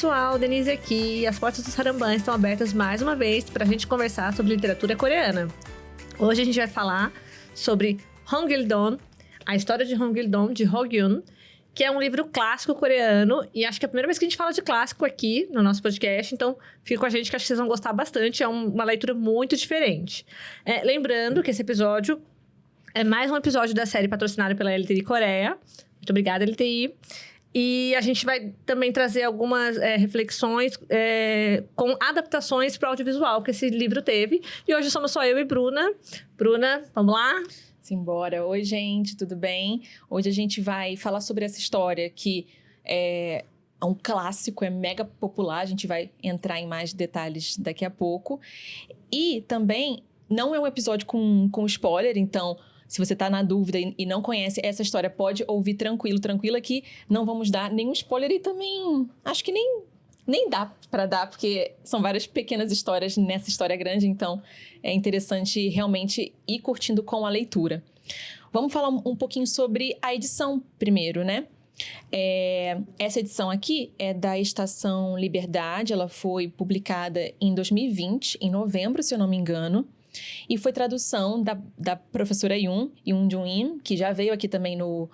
pessoal, Denise aqui. As portas do Saramban estão abertas mais uma vez para a gente conversar sobre literatura coreana. Hoje a gente vai falar sobre Hongil-dong, a história de Hongil-dong, de Ho-gyun, que é um livro clássico coreano, e acho que é a primeira vez que a gente fala de clássico aqui no nosso podcast, então fica com a gente que acho que vocês vão gostar bastante, é uma leitura muito diferente. Lembrando que esse episódio é mais um episódio da série patrocinada pela LTI Coreia. Muito obrigada, LTI. E a gente vai também trazer algumas reflexões com adaptações para o audiovisual que esse livro teve. E hoje somos só eu e Bruna. Bruna, vamos lá? Simbora. Oi, gente, tudo bem? Hoje a gente vai falar sobre essa história que é um clássico, é mega popular. A gente vai entrar em mais detalhes daqui a pouco. E também não é um episódio com spoiler, então se você tá na dúvida e não conhece essa história, pode ouvir tranquila, que não vamos dar nenhum spoiler e também acho que nem dá para dar, porque são várias pequenas histórias nessa história grande, então é interessante realmente ir curtindo com a leitura. Vamos falar um pouquinho sobre a edição primeiro, né? Essa edição aqui é da Estação Liberdade, ela foi publicada em 2020, em novembro, se eu não me engano. E foi tradução da professora Yoon Jung-in, que já veio aqui também no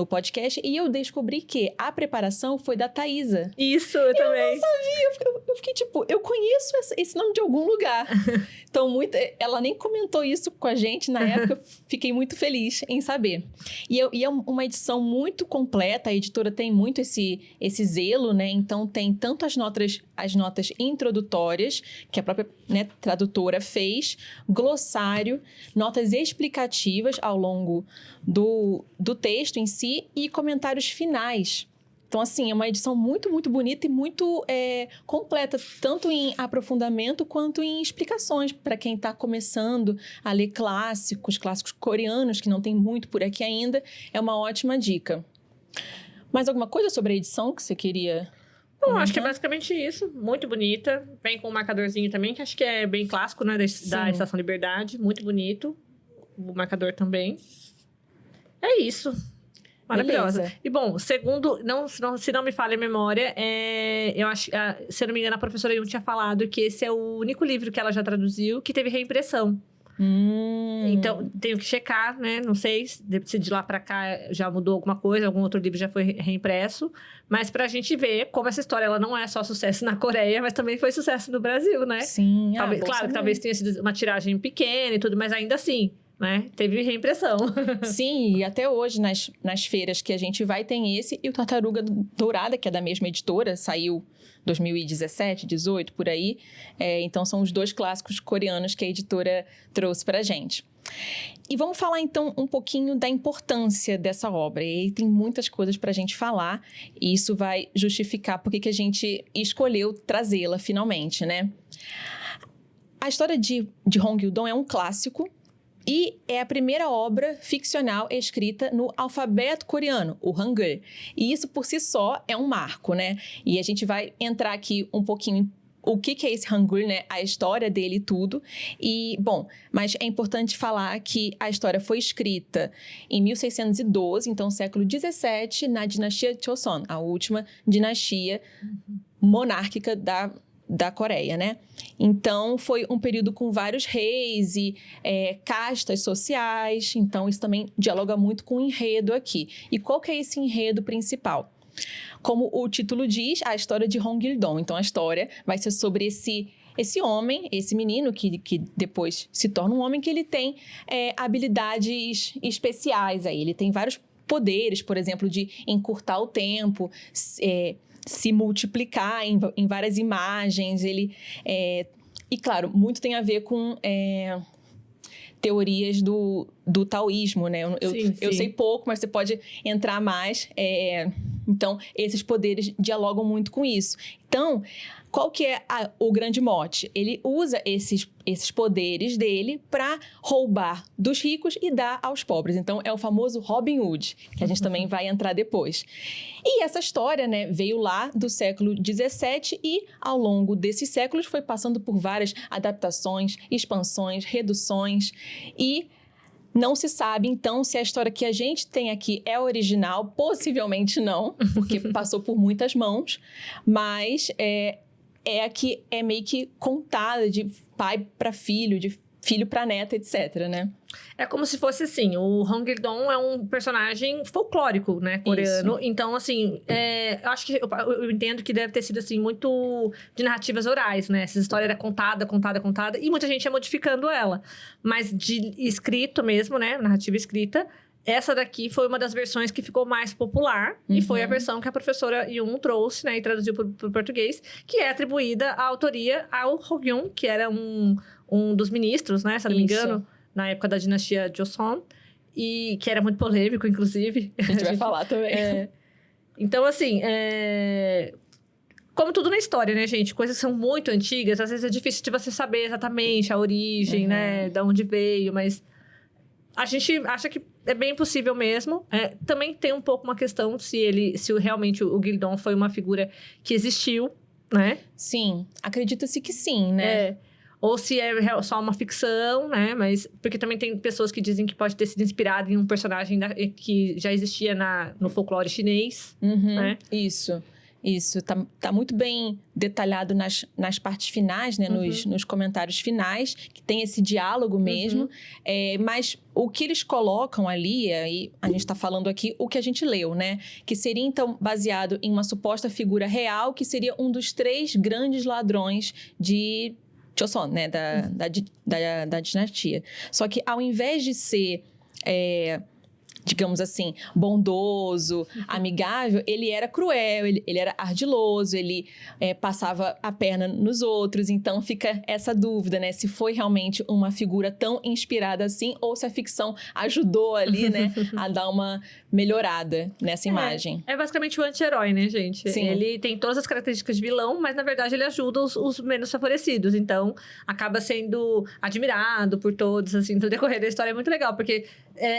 podcast. E eu descobri que a preparação foi da Thaisa. Isso, eu também. Eu não sabia. Eu fiquei tipo, eu conheço esse nome de algum lugar. Então, ela nem comentou isso com a gente na época. Eu fiquei muito feliz em saber. E é uma edição muito completa. A editora tem muito esse zelo, né? Então, tem tanto as notas introdutórias, que a própria, né, tradutora fez, glossário, notas explicativas ao longo do texto em si e comentários finais. Então, assim, é uma edição muito, muito bonita e muito completa, tanto em aprofundamento quanto em explicações para quem está começando a ler clássicos coreanos, que não tem muito por aqui ainda. É uma ótima dica. Mais alguma coisa sobre a edição que você queria? Bom, acho que é basicamente isso. Muito bonita. Vem com um marcadorzinho também, que acho que é bem clássico, né? Da Estação Liberdade. Muito bonito. O marcador também. É isso. Maravilhosa. Beleza. E bom, segundo, se não me falha a memória, eu acho, se eu não me engano, a professora Yoon tinha falado que esse é o único livro que ela já traduziu que teve reimpressão. Então, tenho que checar, né? Não sei se de lá pra cá já mudou alguma coisa, algum outro livro já foi reimpresso. Mas pra gente ver como essa história, ela não é só sucesso na Coreia, mas também foi sucesso no Brasil, né? Sim. Claro que talvez tenha sido uma tiragem pequena e tudo, mas ainda assim, né? Teve reimpressão. Sim, e até hoje nas feiras que a gente vai tem esse e o Tartaruga Dourada, que é da mesma editora, saiu 2017, 18, por aí. Então são os dois clássicos coreanos que a editora trouxe pra gente. E vamos falar então um pouquinho da importância dessa obra. E aí tem muitas coisas pra gente falar e isso vai justificar porque que a gente escolheu trazê-la finalmente, né? A história de Hongil-dong é um clássico e é a primeira obra ficcional escrita no alfabeto coreano, o Hangul. E isso por si só é um marco, né? E a gente vai entrar aqui um pouquinho em o que é esse Hangul, né? A história dele e tudo. E, bom, mas é importante falar que a história foi escrita em 1612, então século 17, na dinastia Joseon, a última dinastia monárquica da Coreia, né? Então, foi um período com vários reis e castas sociais. Então, isso também dialoga muito com o enredo aqui. E qual que é esse enredo principal? Como o título diz, a história de Hongil-dong. Então, a história vai ser sobre esse homem, esse menino que depois se torna um homem, que ele tem habilidades especiais aí. Ele tem vários poderes, por exemplo, de encurtar o tempo, se multiplicar em várias imagens. E, claro, muito tem a ver com teorias do taoísmo, né? Eu sei pouco, mas você pode entrar mais. Então, esses poderes dialogam muito com isso. Então, qual que é o grande mote? Ele usa esses poderes dele para roubar dos ricos e dar aos pobres. Então, é o famoso Robin Hood, que a gente também vai entrar depois. E essa história, né, veio lá do século XVII e, ao longo desses séculos, foi passando por várias adaptações, expansões, reduções. E Não se sabe, então, se a história que a gente tem aqui é original. Possivelmente não, porque passou por muitas mãos. Mas é a que é meio que contada de pai para filho, de filho para neto, etc, né? É como se fosse assim, o Hongil-dong é um personagem folclórico, né, coreano. Isso. Então, assim, eu acho que eu entendo que deve ter sido, assim, muito de narrativas orais, né? Essa história era contada, e muita gente ia modificando ela. Mas de escrito mesmo, né, narrativa escrita, essa daqui foi uma das versões que ficou mais popular. E foi a versão que a professora Yoon trouxe, né, e traduziu para o português, que é atribuída a autoria ao Hogyun, que era um dos ministros, né, se não me engano, na época da dinastia Joseon, e que era muito polêmico, inclusive. A gente vai falar também. Então, assim, como tudo na história, né, gente? Coisas que são muito antigas, às vezes é difícil de você saber exatamente a origem, né, de onde veio, mas a gente acha que é bem possível mesmo. Também tem um pouco uma questão se realmente o Gil-dong foi uma figura que existiu, né? Sim, acredita-se que sim, né? Ou se é só uma ficção, né? Mas porque também tem pessoas que dizem que pode ter sido inspirado em um personagem que já existia no folclore chinês, né? Isso. Tá muito bem detalhado nas partes finais, né? Nos comentários finais, que tem esse diálogo mesmo. Mas o que eles colocam ali, aí a gente está falando aqui o que a gente leu, né? Que seria, então, baseado em uma suposta figura real, que seria um dos 3 grandes ladrões de Joseon, né? Da dinastia. Só que ao invés de ser... digamos assim, bondoso, amigável, ele era cruel, ele era ardiloso, ele passava a perna nos outros. Então, fica essa dúvida, né? Se foi realmente uma figura tão inspirada assim, ou se a ficção ajudou ali, né? A dar uma melhorada nessa imagem. É basicamente o anti-herói, né, gente? Sim. Ele tem todas as características de vilão, mas, na verdade, ele ajuda os menos favorecidos. Então, acaba sendo admirado por todos, assim, no decorrer da história. É muito legal, porque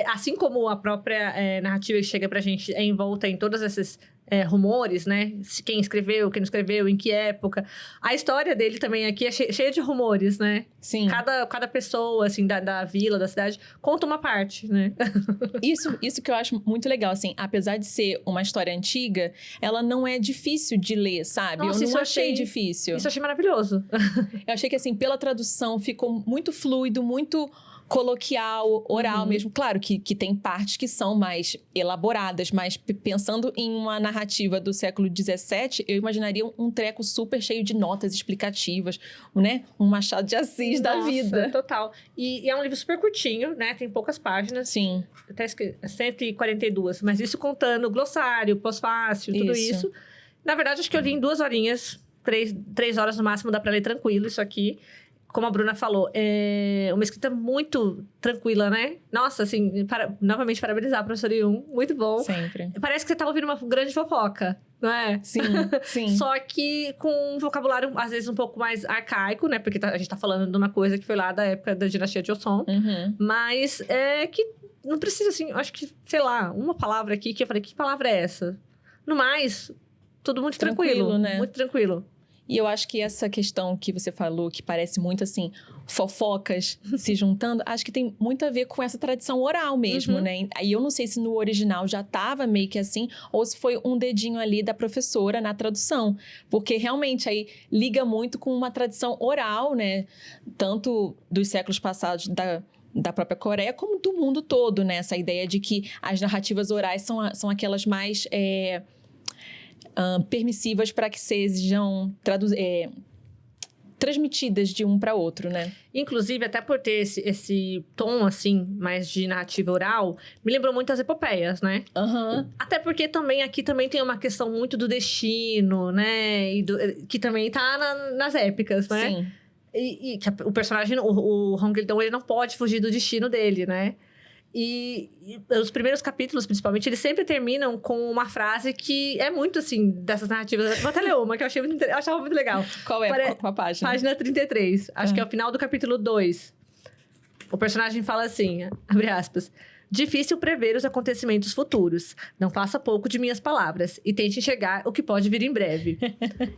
assim como a própria narrativa que chega pra gente é envolta em todos esses rumores, né? Quem escreveu, quem não escreveu, em que época. A história dele também aqui é cheia de rumores, né? Sim. Cada pessoa, assim, da vila, da cidade, conta uma parte, né? Isso que eu acho muito legal, assim. Apesar de ser uma história antiga, ela não é difícil de ler, sabe? Nossa, eu não achei difícil. Isso eu achei maravilhoso. Eu achei que, assim, pela tradução, ficou muito fluido, muito coloquial, oral mesmo. Claro que tem partes que são mais elaboradas, mas pensando em uma narrativa do século XVII, eu imaginaria um treco super cheio de notas explicativas, né? Um Machado de Assis da vida. Total. E é um livro super curtinho, né? Tem poucas páginas. Sim. Até 142, mas isso contando glossário, pós-fácil, tudo isso. Na verdade, acho que eu li em 2 horinhas, 3 horas no máximo, dá pra ler tranquilo isso aqui. Como a Bruna falou, é uma escrita muito tranquila, né? Nossa, assim, novamente parabenizar a professora Yoon, muito bom. Sempre. Parece que você tá ouvindo uma grande fofoca, não é? Sim. Só que com um vocabulário, às vezes, um pouco mais arcaico, né? Porque a gente tá falando de uma coisa que foi lá da época da dinastia Joseon. Mas que não precisa, assim, acho que, sei lá, uma palavra aqui que eu falei, que palavra é essa? No mais, tudo muito tranquilo, né? Muito tranquilo. E eu acho que essa questão que você falou, que parece muito assim, fofocas se juntando, acho que tem muito a ver com essa tradição oral mesmo, né? Aí eu não sei se no original já estava meio que assim, ou se foi um dedinho ali da professora na tradução. Porque realmente aí liga muito com uma tradição oral, né? Tanto dos séculos passados da própria Coreia, como do mundo todo, né? Essa ideia de que as narrativas orais são aquelas mais... permissivas para que sejam transmitidas de um para outro, né? Inclusive, até por ter esse tom, assim, mais de narrativa oral, me lembrou muito as epopeias, né? Até porque aqui também tem uma questão muito do destino, né? Que também tá nas épicas, né? Sim. E que o personagem, o Hongil-dong, ele não pode fugir do destino dele, né? E os primeiros capítulos, principalmente, eles sempre terminam com uma frase que é muito, assim, dessas narrativas. Vou até ler uma, que eu achava muito legal. Qual é? Qual a página? Página 33. Acho que é o final do capítulo 2. O personagem fala assim, abre aspas... Difícil prever os acontecimentos futuros. Não faça pouco de minhas palavras e tente enxergar o que pode vir em breve.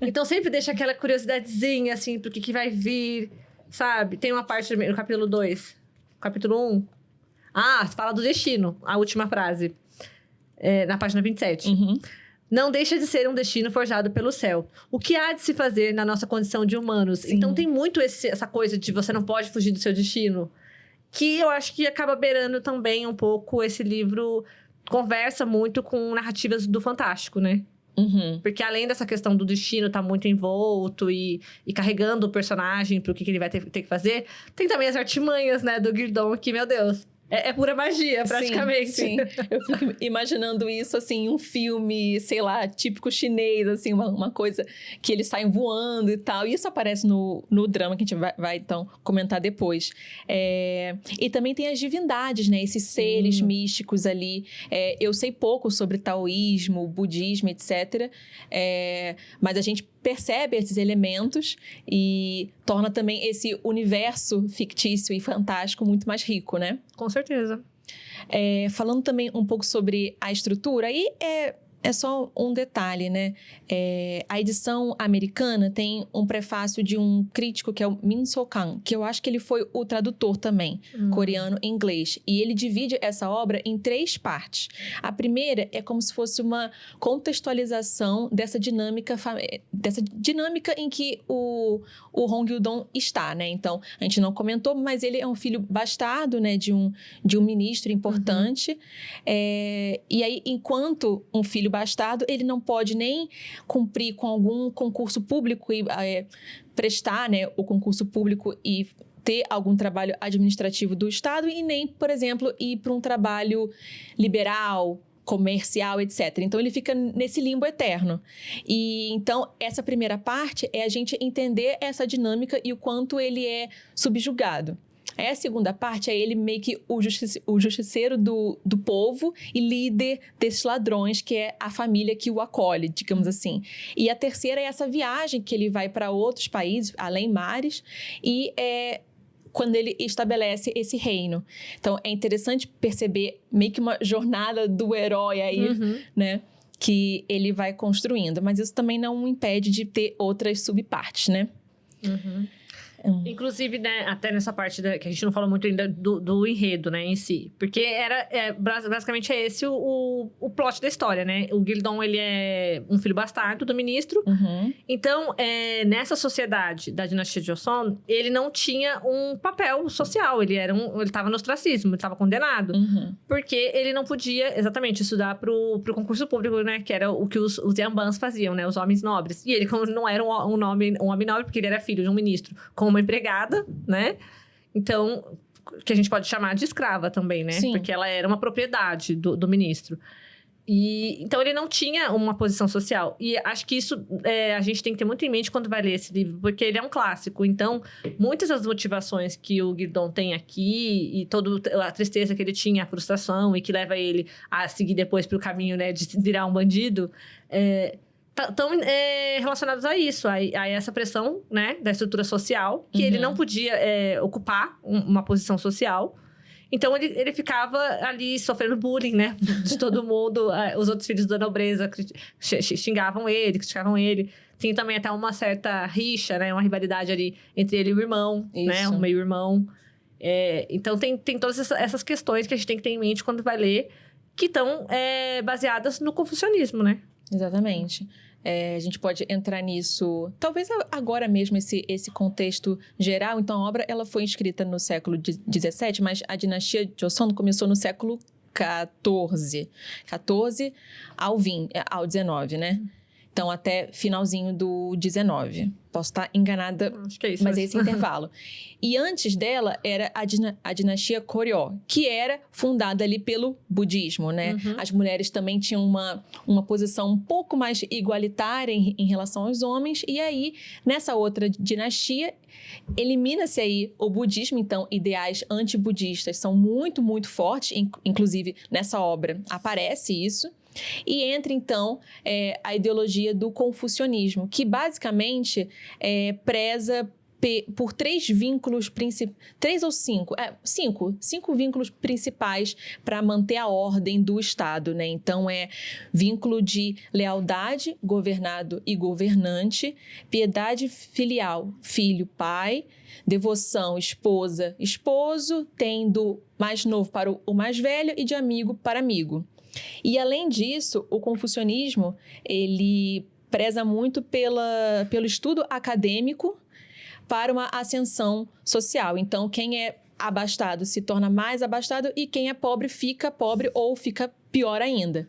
Então, sempre deixa aquela curiosidadezinha, assim, pro que vai vir, sabe? Tem uma parte no capítulo 2, capítulo 1... Fala do destino, a última frase, na página 27. Não deixa de ser um destino forjado pelo céu. O que há de se fazer na nossa condição de humanos? Sim. Então, tem muito essa coisa de você não pode fugir do seu destino, que eu acho que acaba beirando também um pouco esse livro, conversa muito com narrativas do fantástico, né? Porque além dessa questão do destino estar muito envolto e carregando o personagem para o que ele vai ter que fazer, tem também as artimanhas, né, do Guildon, que, meu Deus... É pura magia, praticamente. Sim. Eu fico imaginando isso, assim, um filme, sei lá, típico chinês, assim, uma coisa que eles saem voando e tal. E isso aparece no drama, que a gente vai então, comentar depois. E também tem as divindades, né? Esses seres místicos ali. Eu sei pouco sobre taoísmo, budismo, etc. Mas a gente percebe esses elementos e torna também esse universo fictício e fantástico muito mais rico, né? Com certeza. Falando também um pouco sobre a estrutura, aí é só um detalhe, né? A edição americana tem um prefácio de um crítico que é o Min So Kang, que eu acho que ele foi o tradutor também, coreano e inglês. E ele divide essa obra em 3 partes. A primeira é como se fosse uma contextualização dessa dinâmica em que o Hong Gyudong está, né? Então, a gente não comentou, mas ele é um filho bastardo, né? De um ministro importante. E aí, enquanto um filho bastardo, ele não pode nem cumprir com algum concurso público e prestar, né, o concurso público e ter algum trabalho administrativo do Estado e nem, por exemplo, ir para um trabalho liberal, comercial, etc. Então, ele fica nesse limbo eterno. E, então, essa primeira parte é a gente entender essa dinâmica e o quanto ele é subjugado. Aí a segunda parte é ele meio que o justiceiro do povo e líder desses ladrões, que é a família que o acolhe, digamos assim. E a terceira é essa viagem que ele vai para outros países, além mares, e quando ele estabelece esse reino. Então, é interessante perceber meio que uma jornada do herói aí, né? Que ele vai construindo. Mas isso também não impede de ter outras subpartes, né? Inclusive, né, até nessa parte que a gente não falou muito ainda do enredo, né, em si. Porque basicamente é esse o plot da história, né? O Guildon, ele é um filho bastardo do ministro. Então, nessa sociedade da dinastia de Joseon, ele não tinha um papel social. Ele estava no ostracismo, ele estava condenado. Porque ele não podia, exatamente, estudar pro concurso público, né? Que era o que os Yambans faziam, né? Os homens nobres. E ele não era um homem nobre, porque ele era filho de um ministro com uma empregada, né? Então, que a gente pode chamar de escrava também, né? Sim. Porque ela era uma propriedade do ministro. Então, ele não tinha uma posição social. E acho que isso a gente tem que ter muito em mente quando vai ler esse livro, porque ele é um clássico. Então, muitas das motivações que o Guildon tem aqui, e toda a tristeza que ele tinha, a frustração, e que leva ele a seguir depois para o caminho, né, de virar um bandido, estão relacionados a isso, a essa pressão, né, da estrutura social, que ele não podia ocupar uma posição social. Então, ele ficava ali sofrendo bullying, né, de todo mundo. Os outros filhos da nobreza xingavam ele, criticavam ele. Tinha também até uma certa rixa, né, uma rivalidade ali entre ele e o irmão, né, um meio-irmão. Então, tem todas essas questões que a gente tem que ter em mente quando vai ler, que estão baseadas no confucionismo, né? Exatamente. A gente pode entrar nisso, talvez agora mesmo, esse contexto geral. Então, a obra ela foi escrita no século XVII, mas a dinastia Joseon começou no século XIV. 14 ao 19, né? Então, até finalzinho do 19. Posso estar enganada, acho que é isso, mas é esse intervalo. E antes dela era a dinastia Goryeo, que era fundada ali pelo budismo, né? As mulheres também tinham uma posição um pouco mais igualitária em relação aos homens. E aí, nessa outra dinastia, elimina-se aí o budismo. Então, ideais antibudistas são muito, muito fortes. Inclusive, nessa obra aparece isso. E entra, então, a ideologia do confucionismo, que basicamente preza por 3 vínculos principais, 3 ou 5, 5 vínculos principais para manter a ordem do Estado, né? Então, é vínculo de lealdade, governado e governante, piedade filial, filho, pai, devoção, esposa, esposo, tendo mais novo para o mais velho e de amigo para amigo. E, além disso, o confucionismo, ele preza muito pelo estudo acadêmico para uma ascensão social. Então, quem é abastado se torna mais abastado e quem é pobre fica pobre ou fica pior ainda.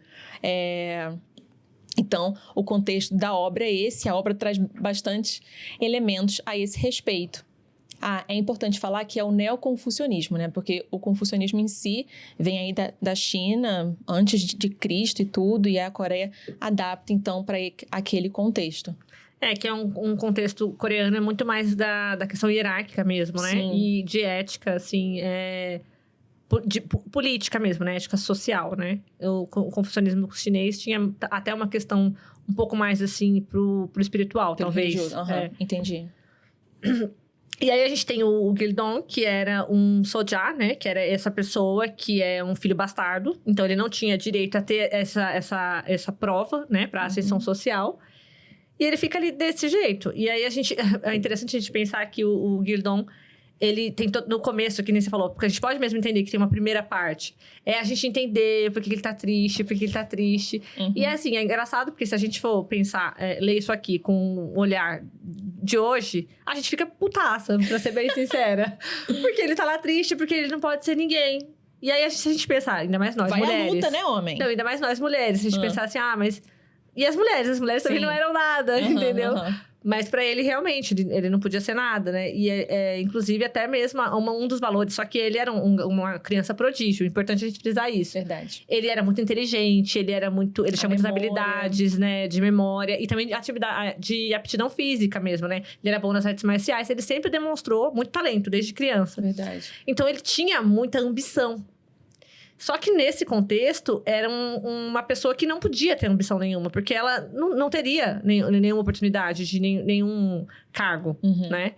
Então, o contexto da obra é esse. A obra traz bastantes elementos a esse respeito. É importante falar que é o neoconfucionismo, né? Porque o confucionismo em si vem aí da China, antes de Cristo e tudo, e a Coreia adapta, então, para aquele contexto. Que é um contexto coreano, é muito mais da questão hierárquica mesmo, né? Sim. E de ética, assim, de política mesmo, né? Ética social, né? O confucionismo chinês tinha até uma questão um pouco mais, assim, pro espiritual, talvez. Entendi. E aí a gente tem o Gildong, que era um sojá, né? Que era essa pessoa que é um filho bastardo. Então, ele não tinha direito a ter essa prova, né? Para ascensão social. E ele fica ali desse jeito. E aí, é interessante a gente pensar que o Gildong, ele tem no começo, que nem você falou, porque a gente pode mesmo entender que tem uma primeira parte. É a gente entender por que ele tá triste, por que ele tá triste. E assim, é engraçado, porque se a gente for pensar, ler isso aqui com um olhar de hoje, a gente fica putaça, pra ser bem sincera. Porque ele tá lá triste, porque ele não pode ser ninguém. E aí, se a gente pensar, ainda mais nós, mulheres... Vai a luta, né, homem? Não, ainda mais nós, mulheres. Se a gente pensar assim, mas... E as mulheres também não eram nada, entendeu? Mas pra ele, realmente, ele não podia ser nada, né? E, inclusive, até mesmo um dos valores... Só que ele era uma criança prodígio. Importante a gente frisar isso. Verdade. Ele era muito inteligente, ele tinha muitas habilidades, né? De memória. E também de aptidão física mesmo, né? Ele era bom nas artes marciais. Ele sempre demonstrou muito talento, desde criança. Verdade. Então, ele tinha muita ambição. Só que nesse contexto, era uma pessoa que não podia ter ambição nenhuma, porque ela não teria nenhuma oportunidade de nenhum cargo, né?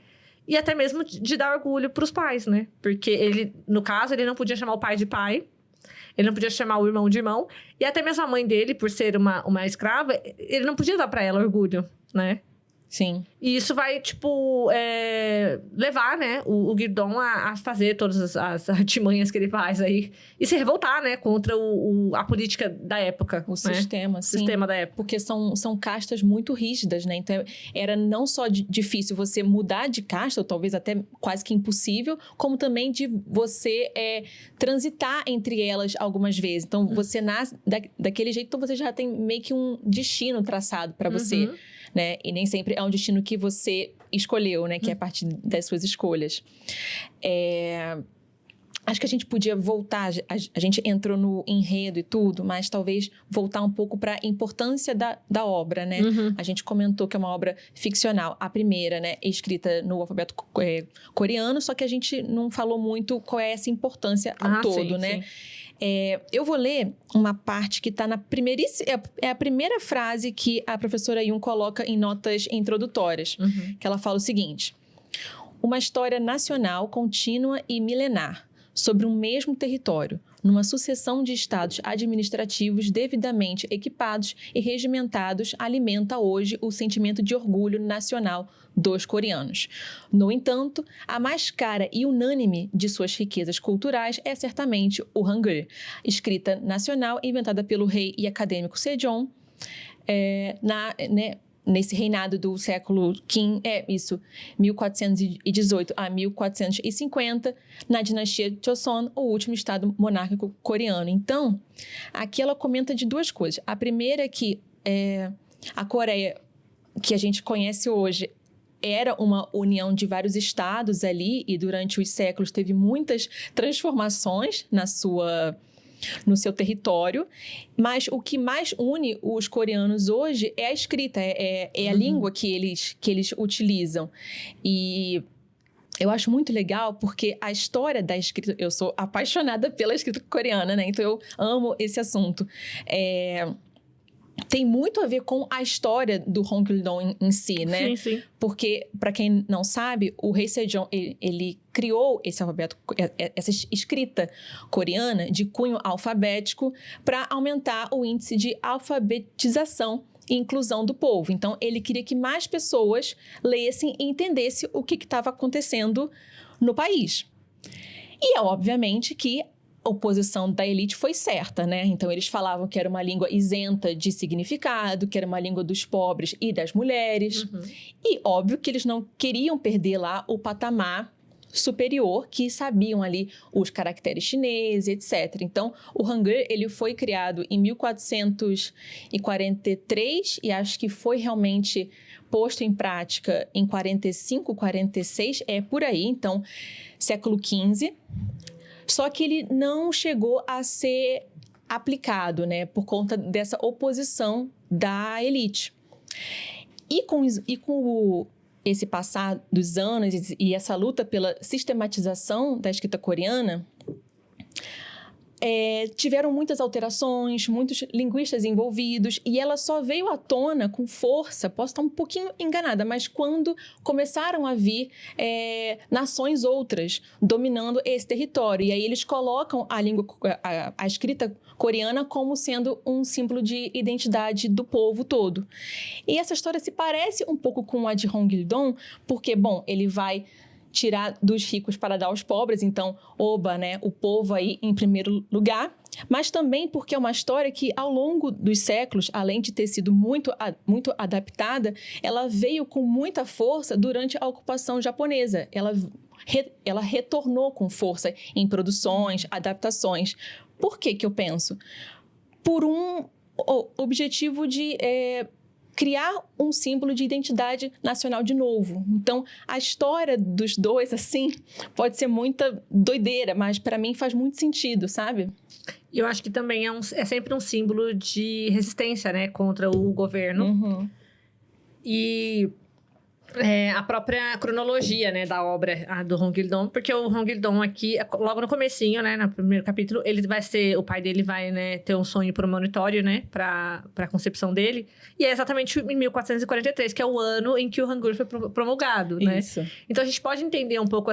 E até mesmo de dar orgulho para os pais, né? Porque ele, no caso, ele não podia chamar o pai de pai, ele não podia chamar o irmão de irmão, e até mesmo a mãe dele, por ser uma escrava, ele não podia dar para ela orgulho, né? Sim. E isso vai, levar, né, o Gildong a fazer todas as artimanhas que ele faz aí. E se revoltar, né, contra a política da época. O sistema, sim. O sistema da época. Porque são castas muito rígidas, né? Então, era não só difícil você mudar de casta, ou talvez até quase que impossível, como também de você transitar entre elas algumas vezes. Então, você nasce daquele jeito, então você já tem meio que um destino traçado para você. Né? E nem sempre é um destino que você escolheu, né? Que é a partir das suas escolhas. Acho que a gente podia voltar, a gente entrou no enredo e tudo, mas talvez voltar um pouco para a importância da obra, né? A gente comentou que é uma obra ficcional, a primeira, né? Escrita no alfabeto coreano, só que a gente não falou muito qual é essa importância ao todo, né? Sim. Eu vou ler uma parte que está na primeiríssima... É a primeira frase que a professora Yun coloca em notas introdutórias. Que ela fala o seguinte: uma história nacional contínua e milenar sobre um mesmo território, numa sucessão de estados administrativos devidamente equipados e regimentados, alimenta hoje o sentimento de orgulho nacional dos coreanos. No entanto, a mais cara e unânime de suas riquezas culturais é certamente o Hangul, escrita nacional inventada pelo rei e acadêmico Sejong, nesse reinado do século Qin, 1418 a 1450, na dinastia Joseon, o último estado monárquico coreano. Então, aqui ela comenta de duas coisas. A primeira é que a Coreia, que a gente conhece hoje, era uma união de vários estados ali, e durante os séculos teve muitas transformações no seu território, mas o que mais une os coreanos hoje é a escrita, é a língua que eles utilizam. E eu acho muito legal porque a história da escrita... Eu sou apaixonada pela escrita coreana, né? Então eu amo esse assunto. tem muito a ver com a história do Hong Kil-dong em si, né? Sim, sim. Porque, para quem não sabe, o rei Sejong, ele criou esse alfabeto, essa escrita coreana de cunho alfabético para aumentar o índice de alfabetização e inclusão do povo. Então, ele queria que mais pessoas lessem e entendessem o que estava acontecendo no país. E é obviamente que a oposição da elite foi certa, né? Então, eles falavam que era uma língua isenta de significado, que era uma língua dos pobres e das mulheres. Uhum. E óbvio que eles não queriam perder lá o patamar superior, que sabiam ali os caracteres chineses, etc. Então, o Hangul, ele foi criado em 1443 e acho que foi realmente posto em prática em 45, 46, por aí. Então, século XV. Só que ele não chegou a ser aplicado, né? Por conta dessa oposição da elite. E com esse passar dos anos e essa luta pela sistematização da escrita coreana, tiveram muitas alterações, muitos linguistas envolvidos, e ela só veio à tona com força, posso estar um pouquinho enganada, mas quando começaram a vir nações outras dominando esse território. E aí eles colocam a escrita coreana como sendo um símbolo de identidade do povo todo. E essa história se parece um pouco com a de Hong Kil-dong, porque, bom, ele vai tirar dos ricos para dar aos pobres, então, oba, né, o povo aí em primeiro lugar, mas também porque é uma história que, ao longo dos séculos, além de ter sido muito adaptada, ela veio com muita força durante a ocupação japonesa. Ela retornou com força em produções, adaptações. Por que eu penso? Por um objetivo de criar um símbolo de identidade nacional de novo. Então, a história dos dois, assim, pode ser muita doideira, mas para mim faz muito sentido, sabe? E eu acho que também é sempre um símbolo de resistência, né? Contra o governo. Uhum. E a própria cronologia, né, da obra do Hong Kil-dong, porque o Hong Kil-dong aqui, logo no comecinho, né, no primeiro capítulo, o pai dele vai, né, ter um sonho premonitório, né, pra concepção dele, e é exatamente em 1443, que é o ano em que o Hangul foi promulgado, né? Isso. Então, a gente pode entender um pouco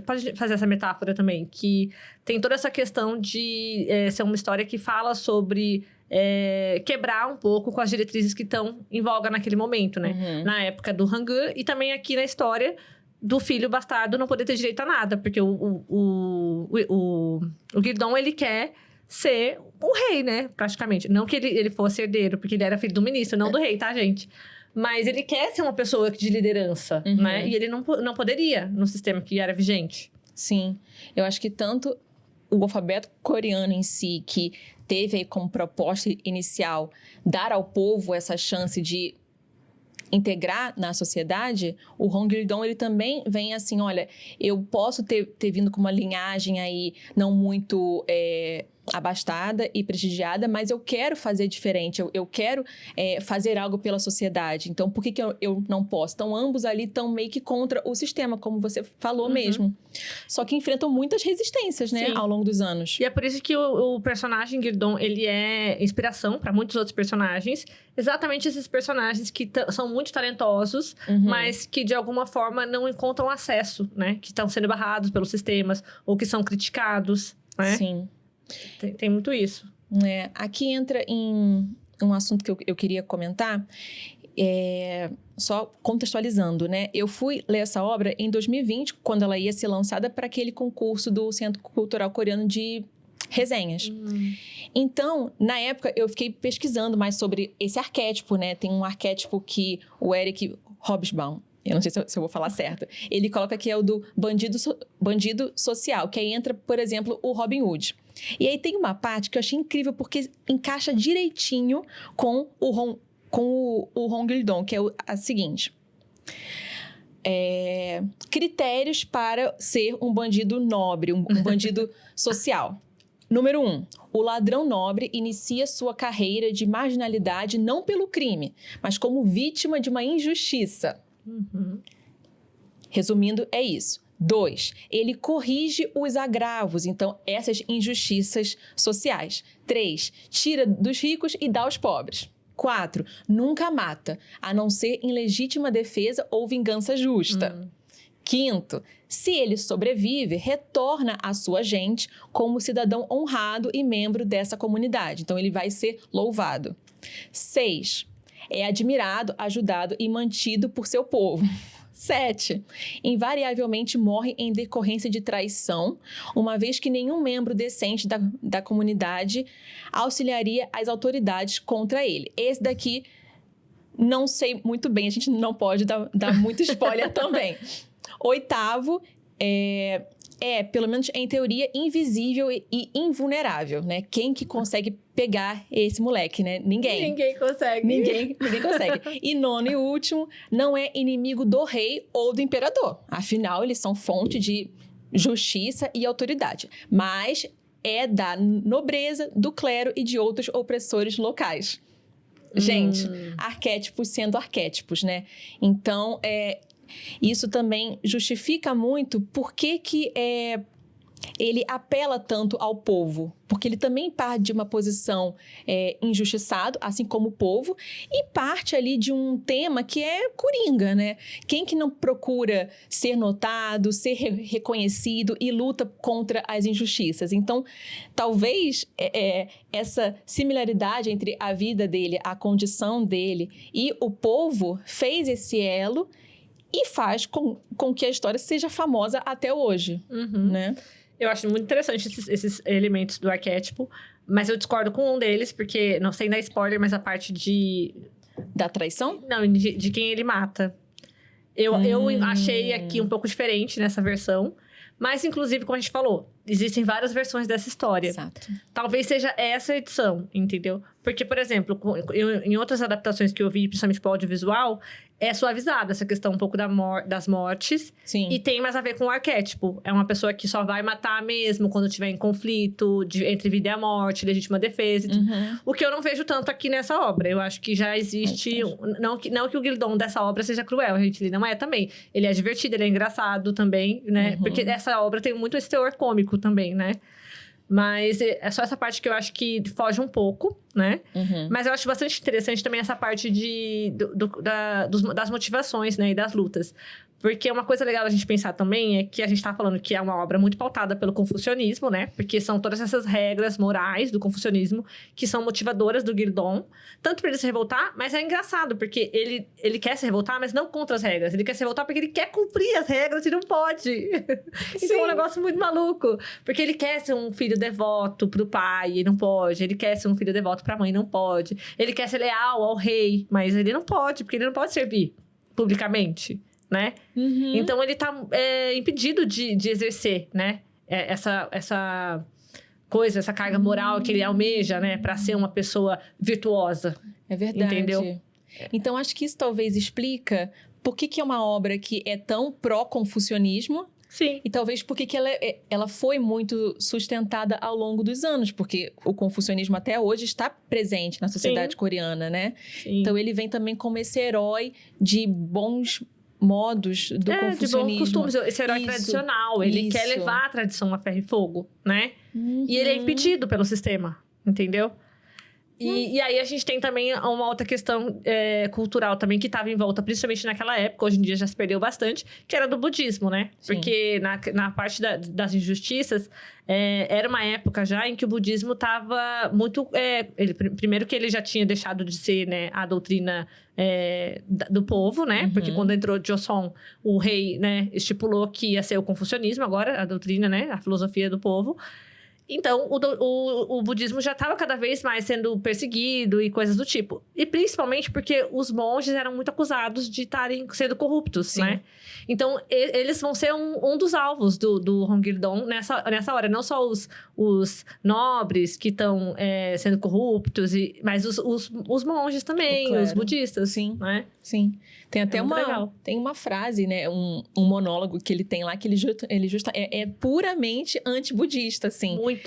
pode fazer essa metáfora também, que tem toda essa questão de ser uma história que fala sobre quebrar um pouco com as diretrizes que estão em voga naquele momento, né? Uhum. Na época do Hangul e também aqui na história do filho bastardo não poder ter direito a nada, porque o Kil-dong, ele quer ser o rei, né? Praticamente. Não que ele fosse herdeiro, porque ele era filho do ministro, não do rei, tá, gente? Mas ele quer ser uma pessoa de liderança, uhum. né? E ele não poderia no sistema que era vigente. Sim. Eu acho que tanto o alfabeto coreano em si, que teve aí como proposta inicial dar ao povo essa chance de integrar na sociedade, o Hong Kil-dong, ele também vem assim, olha, eu posso ter vindo com uma linhagem aí não muito abastada e prestigiada, mas eu quero fazer diferente, eu quero fazer algo pela sociedade. Então, por que eu não posso? Então, ambos ali estão meio que contra o sistema, como você falou mesmo. Só que enfrentam muitas resistências, né, ao longo dos anos. E é por isso que o personagem Kil-dong, ele é inspiração para muitos outros personagens. Exatamente esses personagens que são muito talentosos, mas que, de alguma forma, não encontram acesso, né? Que estão sendo barrados pelos sistemas ou que são criticados, né? Sim. Tem muito isso. Aqui entra em um assunto que eu queria comentar, só contextualizando, né? Eu fui ler essa obra em 2020, quando ela ia ser lançada para aquele concurso do Centro Cultural Coreano de resenhas. Então, na época, eu fiquei pesquisando mais sobre esse arquétipo, né? Tem um arquétipo que o Eric Hobsbawm, eu não sei se eu vou falar certo, ele coloca que é o do bandido social, que aí entra, por exemplo, o Robin Hood. E aí tem uma parte que eu achei incrível, porque encaixa direitinho com o Hong Kil-dong, que é a seguinte. Critérios para ser um bandido nobre, um bandido social. Número 1, o ladrão nobre inicia sua carreira de marginalidade não pelo crime, mas como vítima de uma injustiça. Resumindo, é isso. 2, ele corrige os agravos, então essas injustiças sociais. 3, tira dos ricos e dá aos pobres. 4, nunca mata, a não ser em legítima defesa ou vingança justa. 5, se ele sobrevive, retorna à sua gente como cidadão honrado e membro dessa comunidade. Então, ele vai ser louvado. 6, é admirado, ajudado e mantido por seu povo. 7, invariavelmente morre em decorrência de traição, uma vez que nenhum membro decente da comunidade auxiliaria as autoridades contra ele. Esse daqui, não sei muito bem, a gente não pode dar muito spoiler também. 8º, pelo menos em teoria, invisível e invulnerável, né? Quem que consegue pegar esse moleque, né? Ninguém. Ninguém consegue. Ninguém consegue. E 9º e último, não é inimigo do rei ou do imperador. Afinal, eles são fonte de justiça e autoridade. Mas é da nobreza, do clero e de outros opressores locais. Gente, arquétipos sendo arquétipos, né? Então, isso também justifica muito por que ele apela tanto ao povo. Porque ele também parte de uma posição injustiçado, assim como o povo, e parte ali de um tema que é coringa, né? Quem que não procura ser notado, ser reconhecido e luta contra as injustiças? Então, talvez essa similaridade entre a vida dele, a condição dele e o povo fez esse elo e faz com que a história seja famosa até hoje, né? Eu acho muito interessante esses elementos do arquétipo, mas eu discordo com um deles, porque, não sei dar spoiler, mas a parte da traição? Não, de quem ele mata. Eu achei aqui um pouco diferente nessa versão, mas, inclusive, como a gente falou, existem várias versões dessa história. Exato. Talvez seja essa edição, entendeu? Porque, por exemplo, em outras adaptações que eu vi, principalmente para o audiovisual, é suavizada essa questão um pouco das mortes. Sim. E tem mais a ver com o arquétipo. É uma pessoa que só vai matar mesmo quando tiver em conflito entre vida e a morte, legítima defesa. O que eu não vejo tanto aqui nessa obra. Eu acho que já existe... Não que o Gildon dessa obra seja cruel, gente. Ele não é também. Ele é divertido, ele é engraçado também, né? Porque essa obra tem muito esse teor cômico também, né? Mas é só essa parte que eu acho que foge um pouco, né? Mas eu acho bastante interessante também essa parte das motivações, né? E das lutas. Porque uma coisa legal a gente pensar também é que a gente tá falando que é uma obra muito pautada pelo confucionismo, né? Porque são todas essas regras morais do confucionismo que são motivadoras do Gildon. Tanto para ele se revoltar, mas é engraçado, porque ele quer se revoltar, mas não contra as regras. Ele quer se revoltar porque ele quer cumprir as regras e não pode. Então é um negócio muito maluco. Porque ele quer ser um filho devoto pro pai e não pode. Ele quer ser um filho devoto pra mãe e não pode. Ele quer ser leal ao rei, mas ele não pode, porque ele não pode servir publicamente, né? Então, ele tá impedido de exercer, né? Essa coisa, essa carga moral que ele almeja, né? Pra ser uma pessoa virtuosa. É verdade. Entendeu? Então, acho que isso talvez explica por que é uma obra que é tão pró-confucionismo. Sim. E talvez porque que ela foi muito sustentada ao longo dos anos. Porque o confucionismo até hoje está presente na sociedade coreana, né? Sim. Então, ele vem também como esse herói de bons modos do confucionismo. De bons costumes. Esse herói tradicional. Ele quer levar a tradição a ferro e fogo, né? E ele é impedido pelo sistema, entendeu? E aí a gente tem também uma outra questão cultural também que estava em volta, principalmente naquela época, hoje em dia já se perdeu bastante, que era do budismo, né? Sim. Porque na parte das injustiças, era uma época já em que o budismo estava muito... primeiro que ele já tinha deixado de ser, né, a doutrina do povo, né? Porque quando entrou Joseon, o rei, né, estipulou que ia ser o confucionismo agora, a doutrina, né? A filosofia do povo. Então, o budismo já estava cada vez mais sendo perseguido e coisas do tipo. E principalmente porque os monges eram muito acusados de estarem sendo corruptos, Sim. né? Então, eles vão ser um dos alvos do Hongildon nessa hora. Não só os nobres que estão sendo corruptos, mas os monges também, os budistas. Sim, né? Sim. Tem até uma frase, né? Um monólogo que ele tem lá, que ele é puramente anti-budista, assim. Muito.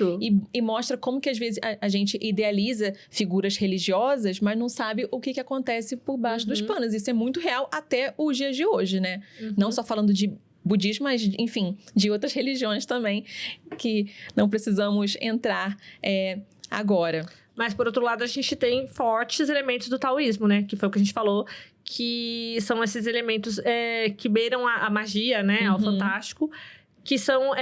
E mostra como que, às vezes, a gente idealiza figuras religiosas, mas não sabe o que acontece por baixo dos panos. Isso é muito real até os dias de hoje, né? Não só falando de budismo, mas, enfim, de outras religiões também, que não precisamos entrar agora. Mas, por outro lado, a gente tem fortes elementos do taoísmo, né? Que foi o que a gente falou, que são esses elementos que beiram a magia, né? Ao fantástico, que são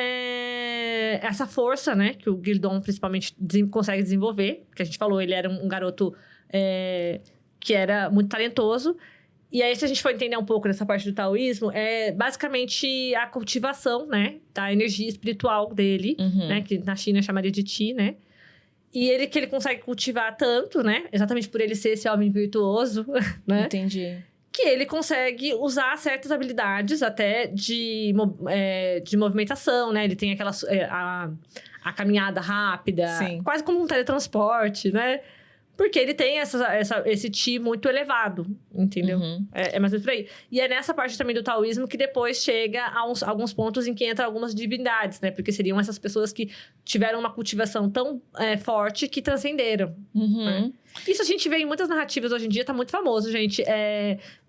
essa força, né? Que o Gildon, principalmente, consegue desenvolver. Que a gente falou, ele era um garoto que era muito talentoso. E aí, se a gente for entender um pouco dessa parte do taoísmo, é basicamente a cultivação, né? Da energia espiritual dele, né? Que na China chamaria de Qi, né? E que ele consegue cultivar tanto, né? Exatamente por ele ser esse homem virtuoso, né? Entendi. Que ele consegue usar certas habilidades até de movimentação, né? Ele tem aquela... a caminhada rápida. Sim. Quase como um teletransporte, né? Porque ele tem esse Qi muito elevado, entendeu? É mais ou menos por aí. E é nessa parte também do taoísmo que depois chega a alguns pontos em que entram algumas divindades, né? Porque seriam essas pessoas que tiveram uma cultivação tão forte que transcenderam. Né? Isso a gente vê em muitas narrativas hoje em dia, tá muito famoso, gente.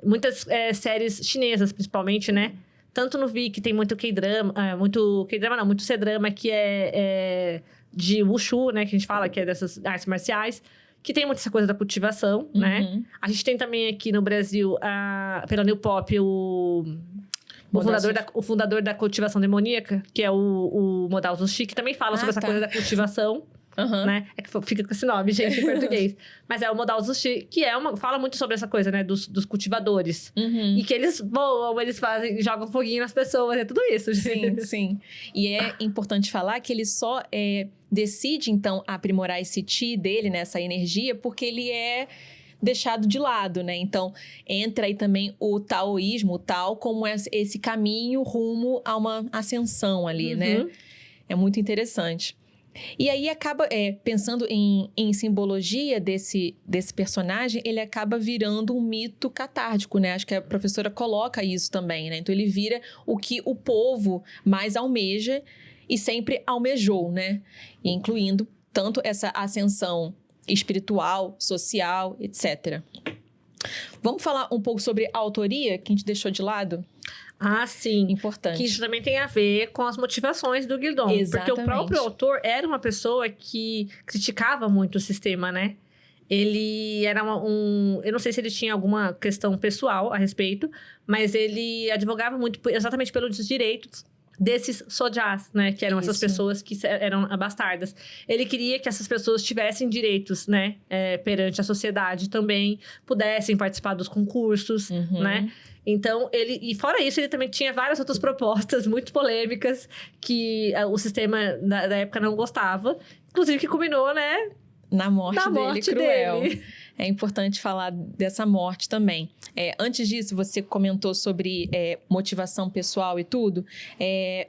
Muitas séries chinesas, principalmente, né? Tanto no Viki, tem muito K-drama, muito C-drama, que é de Wushu, né? Que a gente fala que é dessas artes marciais. Que tem muito essa coisa da cultivação, né? A gente tem também aqui no Brasil, pela New Pop, o fundador da cultivação demoníaca, que é o Modal Zushi, que também fala sobre essa coisa da cultivação, né? É que fica com esse nome, gente, em português. Mas é o Modal Zushi, que fala muito sobre essa coisa, né? Dos cultivadores. E que eles voam, eles jogam foguinho nas pessoas, é tudo isso. Sim, sim. E é importante falar que ele só decide, então, aprimorar esse Qi dele, né? Essa energia, porque ele é deixado de lado, né? Então, entra aí também o taoísmo, o Tao, como esse caminho rumo a uma ascensão ali, né? É muito interessante. E aí, acaba, pensando em simbologia desse personagem, ele acaba virando um mito catártico, né? Acho que a professora coloca isso também, né? Então, ele vira o que o povo mais almeja e sempre almejou, né? Incluindo tanto essa ascensão espiritual, social, etc. Vamos falar um pouco sobre a autoria, que a gente deixou de lado? Ah, sim. Importante. Que isso também tem a ver com as motivações do Gildon. Exatamente. Porque o próprio autor era uma pessoa que criticava muito o sistema, né? Ele era eu não sei se ele tinha alguma questão pessoal a respeito, mas ele advogava muito exatamente pelos direitos desses sojás, né? Que eram essas pessoas que eram bastardas. Ele queria que essas pessoas tivessem direitos, né? Perante a sociedade também, pudessem participar dos concursos, né? Então, e fora isso, ele também tinha várias outras propostas muito polêmicas que o sistema da época não gostava. Inclusive, que culminou, né? Na morte dele, cruel. Dele. É importante falar dessa morte também. Antes disso, você comentou sobre motivação pessoal e tudo.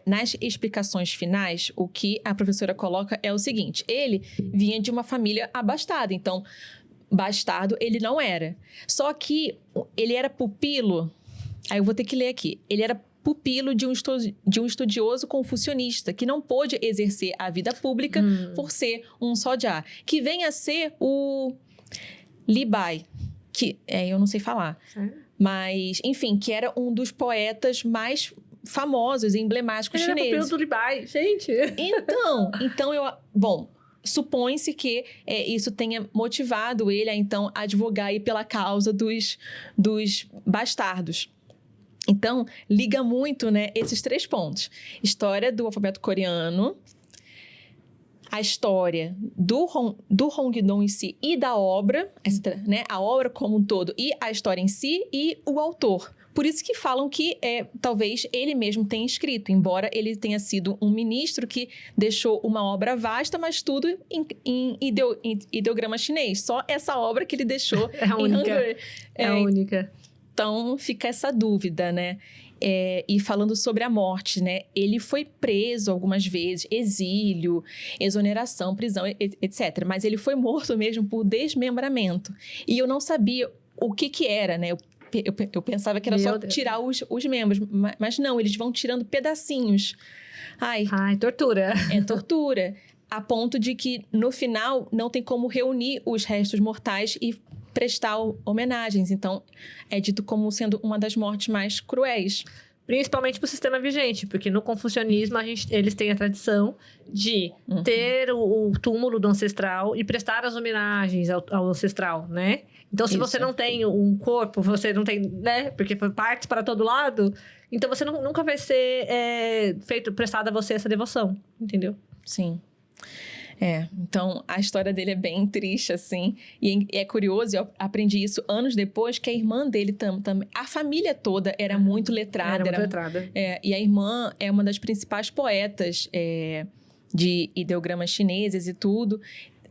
Nas explicações finais, o que a professora coloca é o seguinte. Ele vinha de uma família abastada. Então, bastardo ele não era. Só que ele era pupilo. Aí eu vou ter que ler aqui. Ele era pupilo de um estudioso confucionista que não pôde exercer a vida pública por ser um sojá. Que vem a ser o Li Bai, que eu não sei falar. Mas, enfim, que era um dos poetas mais famosos e emblemáticos chineses. Ele era pupilo do Li Bai, gente. Bom, supõe-se que isso tenha motivado ele a, então, advogar aí pela causa dos bastardos. Então, liga muito, né, esses 3 pontos. História do alfabeto coreano, a história do Hongdong em si e da obra, né, a obra como um todo e a história em si e o autor. Por isso que falam que talvez ele mesmo tenha escrito, embora ele tenha sido um ministro que deixou uma obra vasta, mas tudo em ideograma chinês. Só essa obra que ele deixou é a única. É a única. Então, fica essa dúvida, né? E falando sobre a morte, né? Ele foi preso algumas vezes, exílio, exoneração, prisão, etc. Mas ele foi morto mesmo por desmembramento. E eu não sabia o que era, né? Eu pensava que era só tirar os membros, mas não, eles vão tirando pedacinhos. Ai, tortura. É tortura. A ponto de que, no final, não tem como reunir os restos mortais e prestar homenagens. Então, é dito como sendo uma das mortes mais cruéis. principalmente para o sistema vigente, porque no confucionismo eles têm a tradição de ter o túmulo do ancestral e prestar as homenagens ao ancestral, né? Então, se você não tem um corpo, você não tem, né? Porque foi partes para todo lado, então você nunca vai ser prestada a você essa devoção, entendeu? Sim. Então a história dele é bem triste, assim, e é curioso, eu aprendi isso anos depois, que a irmã dele também, a família toda era muito letrada. E a irmã é uma das principais poetas de ideogramas chineses e tudo.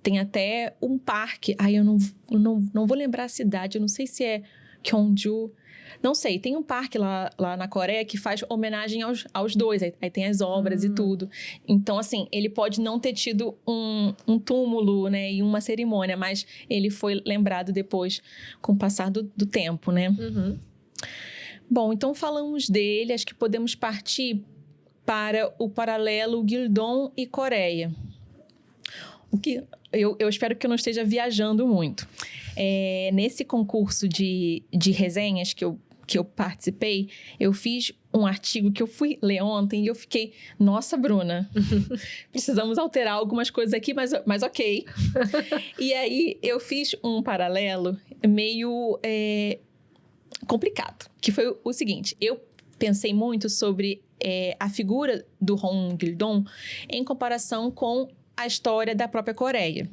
Tem até um parque, eu não vou lembrar a cidade, eu não sei se é Gyeongju. Não sei, tem um parque lá na Coreia que faz homenagem aos dois. Aí tem as obras e tudo. Então, assim, ele pode não ter tido um túmulo, né? E uma cerimônia, mas ele foi lembrado depois com o passar do tempo, né? Bom, então falamos dele. Acho que podemos partir para o paralelo Gildong e Coreia. Eu espero que eu não esteja viajando muito. Nesse concurso de resenhas que eu participei, eu fiz um artigo que eu fui ler ontem e eu fiquei, nossa, Bruna, precisamos alterar algumas coisas aqui, mas ok. E aí eu fiz um paralelo meio complicado, que foi o seguinte, eu pensei muito sobre a figura do Hong Gil-dong em comparação com a história da própria Coreia.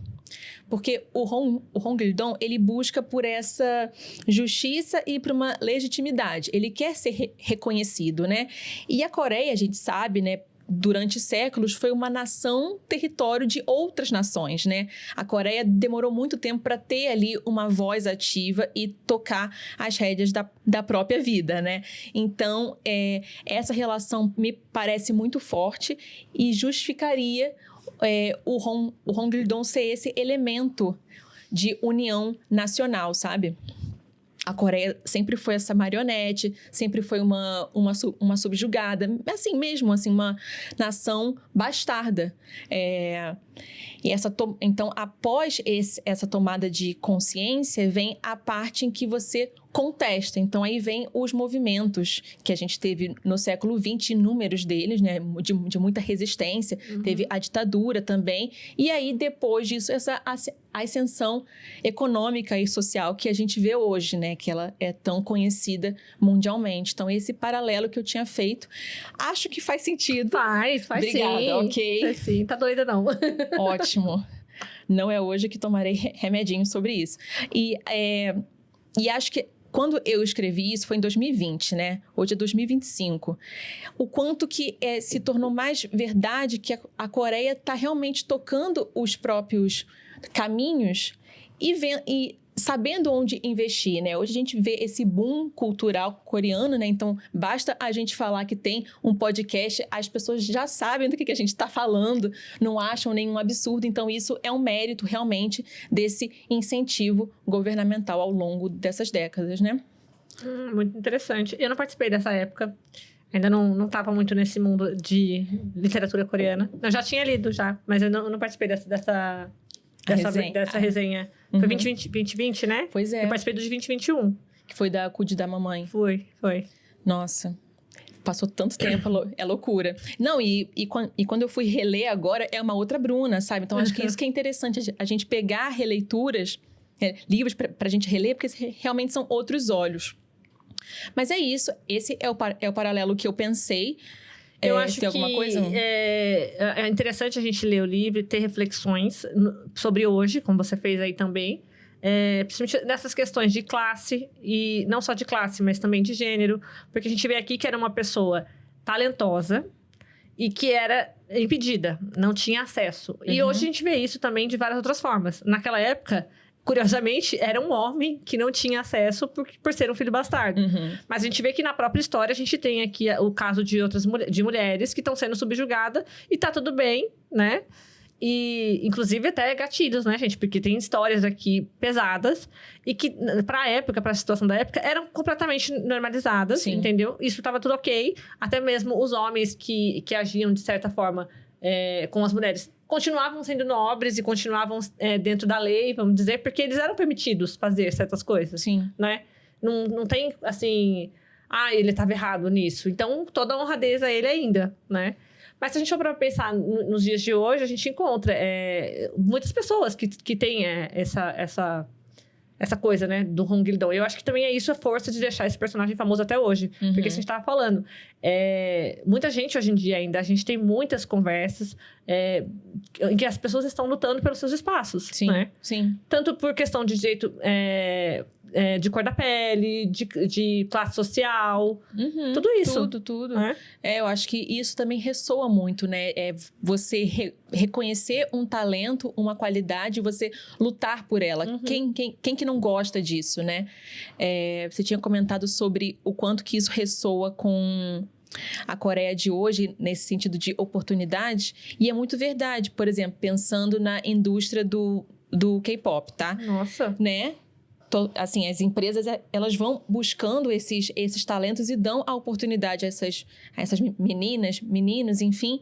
Porque o Hong Gil-dong, ele busca por essa justiça e por uma legitimidade. Ele quer ser reconhecido, né? E a Coreia, a gente sabe, né? Durante séculos, foi uma nação território de outras nações, né? A Coreia demorou muito tempo para ter ali uma voz ativa e tocar as rédeas da própria vida, né? Então, essa relação me parece muito forte e justificaria o Hong Gil-dong ser esse elemento de união nacional, sabe? A Coreia sempre foi essa marionete, sempre foi uma subjugada, assim mesmo, assim, uma nação bastarda. Então, após essa tomada de consciência, vem a parte em que você contesta. Então, aí vem os movimentos que a gente teve no século XX, inúmeros deles, né, de muita resistência. Teve a ditadura também. E aí, depois disso, essa ascensão econômica e social que a gente vê hoje, né, que ela é tão conhecida mundialmente. Então, esse paralelo que eu tinha feito, acho que faz sentido. Faz Obrigada, sim. Ok. Faz sim, tá doida não. Ótimo. Não é hoje que tomarei remedinho sobre isso. E acho que quando eu escrevi isso foi em 2020, né? Hoje é 2025. O quanto que se tornou mais verdade que a Coreia está realmente tocando os próprios caminhos e sabendo onde investir, né? Hoje a gente vê esse boom cultural coreano, né? Então, basta a gente falar que tem um podcast, as pessoas já sabem do que a gente está falando, não acham nenhum absurdo. Então, isso é um mérito, realmente, desse incentivo governamental ao longo dessas décadas, né? Muito interessante. Eu não participei dessa época. Ainda não estava muito nesse mundo de literatura coreana. Eu já tinha lido, mas eu não participei dessa resenha. Foi 2020, né? Pois é. Eu participei do de 2021. Que foi da Cuide da Mamãe. Foi. Nossa, passou tanto tempo, é loucura. Não, e quando eu fui reler agora, é uma outra Bruna, sabe? Então, acho que isso que é interessante, a gente pegar releituras, livros pra gente reler, porque realmente são outros olhos. Mas é isso, esse é o paralelo que eu pensei. Eu acho que alguma coisa? É interessante a gente ler o livro e ter reflexões sobre hoje, como você fez aí também. Principalmente nessas questões de classe, e não só de classe, mas também de gênero. Porque a gente vê aqui que era uma pessoa talentosa e que era impedida, não tinha acesso. E hoje a gente vê isso também de várias outras formas. Naquela época, curiosamente, era um homem que não tinha acesso por ser um filho bastardo. Mas a gente vê que na própria história a gente tem aqui o caso de de mulheres que estão sendo subjugadas e tá tudo bem, né? E, inclusive, até gatilhos, né, gente? Porque tem histórias aqui pesadas e que, pra época, pra situação da época, eram completamente normalizadas, Sim. Entendeu? Isso tava tudo ok. Até mesmo os homens que agiam, de certa forma, com as mulheres, continuavam sendo nobres e continuavam dentro da lei, vamos dizer, porque eles eram permitidos fazer certas coisas. Sim. Né? Não tem, assim... ele estava errado nisso. Então, toda a honradez a ele ainda, né? Mas se a gente for para pensar nos dias de hoje, a gente encontra muitas pessoas que têm essa coisa, né, do Hong Il-dong. Eu acho que também é isso a força de deixar esse personagem famoso até hoje. Porque a gente estava falando, muita gente hoje em dia ainda, a gente tem muitas conversas em que as pessoas estão lutando pelos seus espaços, sim, né? Sim. Tanto por questão de direito de cor da pele, de classe social, tudo isso. Tudo. Eu acho que isso também ressoa muito, né? Você reconhecer um talento, uma qualidade, você lutar por ela. Quem que não gosta disso, né? Você tinha comentado sobre o quanto que isso ressoa com a Coreia de hoje, nesse sentido de oportunidade, e é muito verdade. Por exemplo, pensando na indústria do K-pop, tá? Nossa! Né? Assim, as empresas, elas vão buscando esses talentos e dão a oportunidade a essas meninas, meninos, enfim,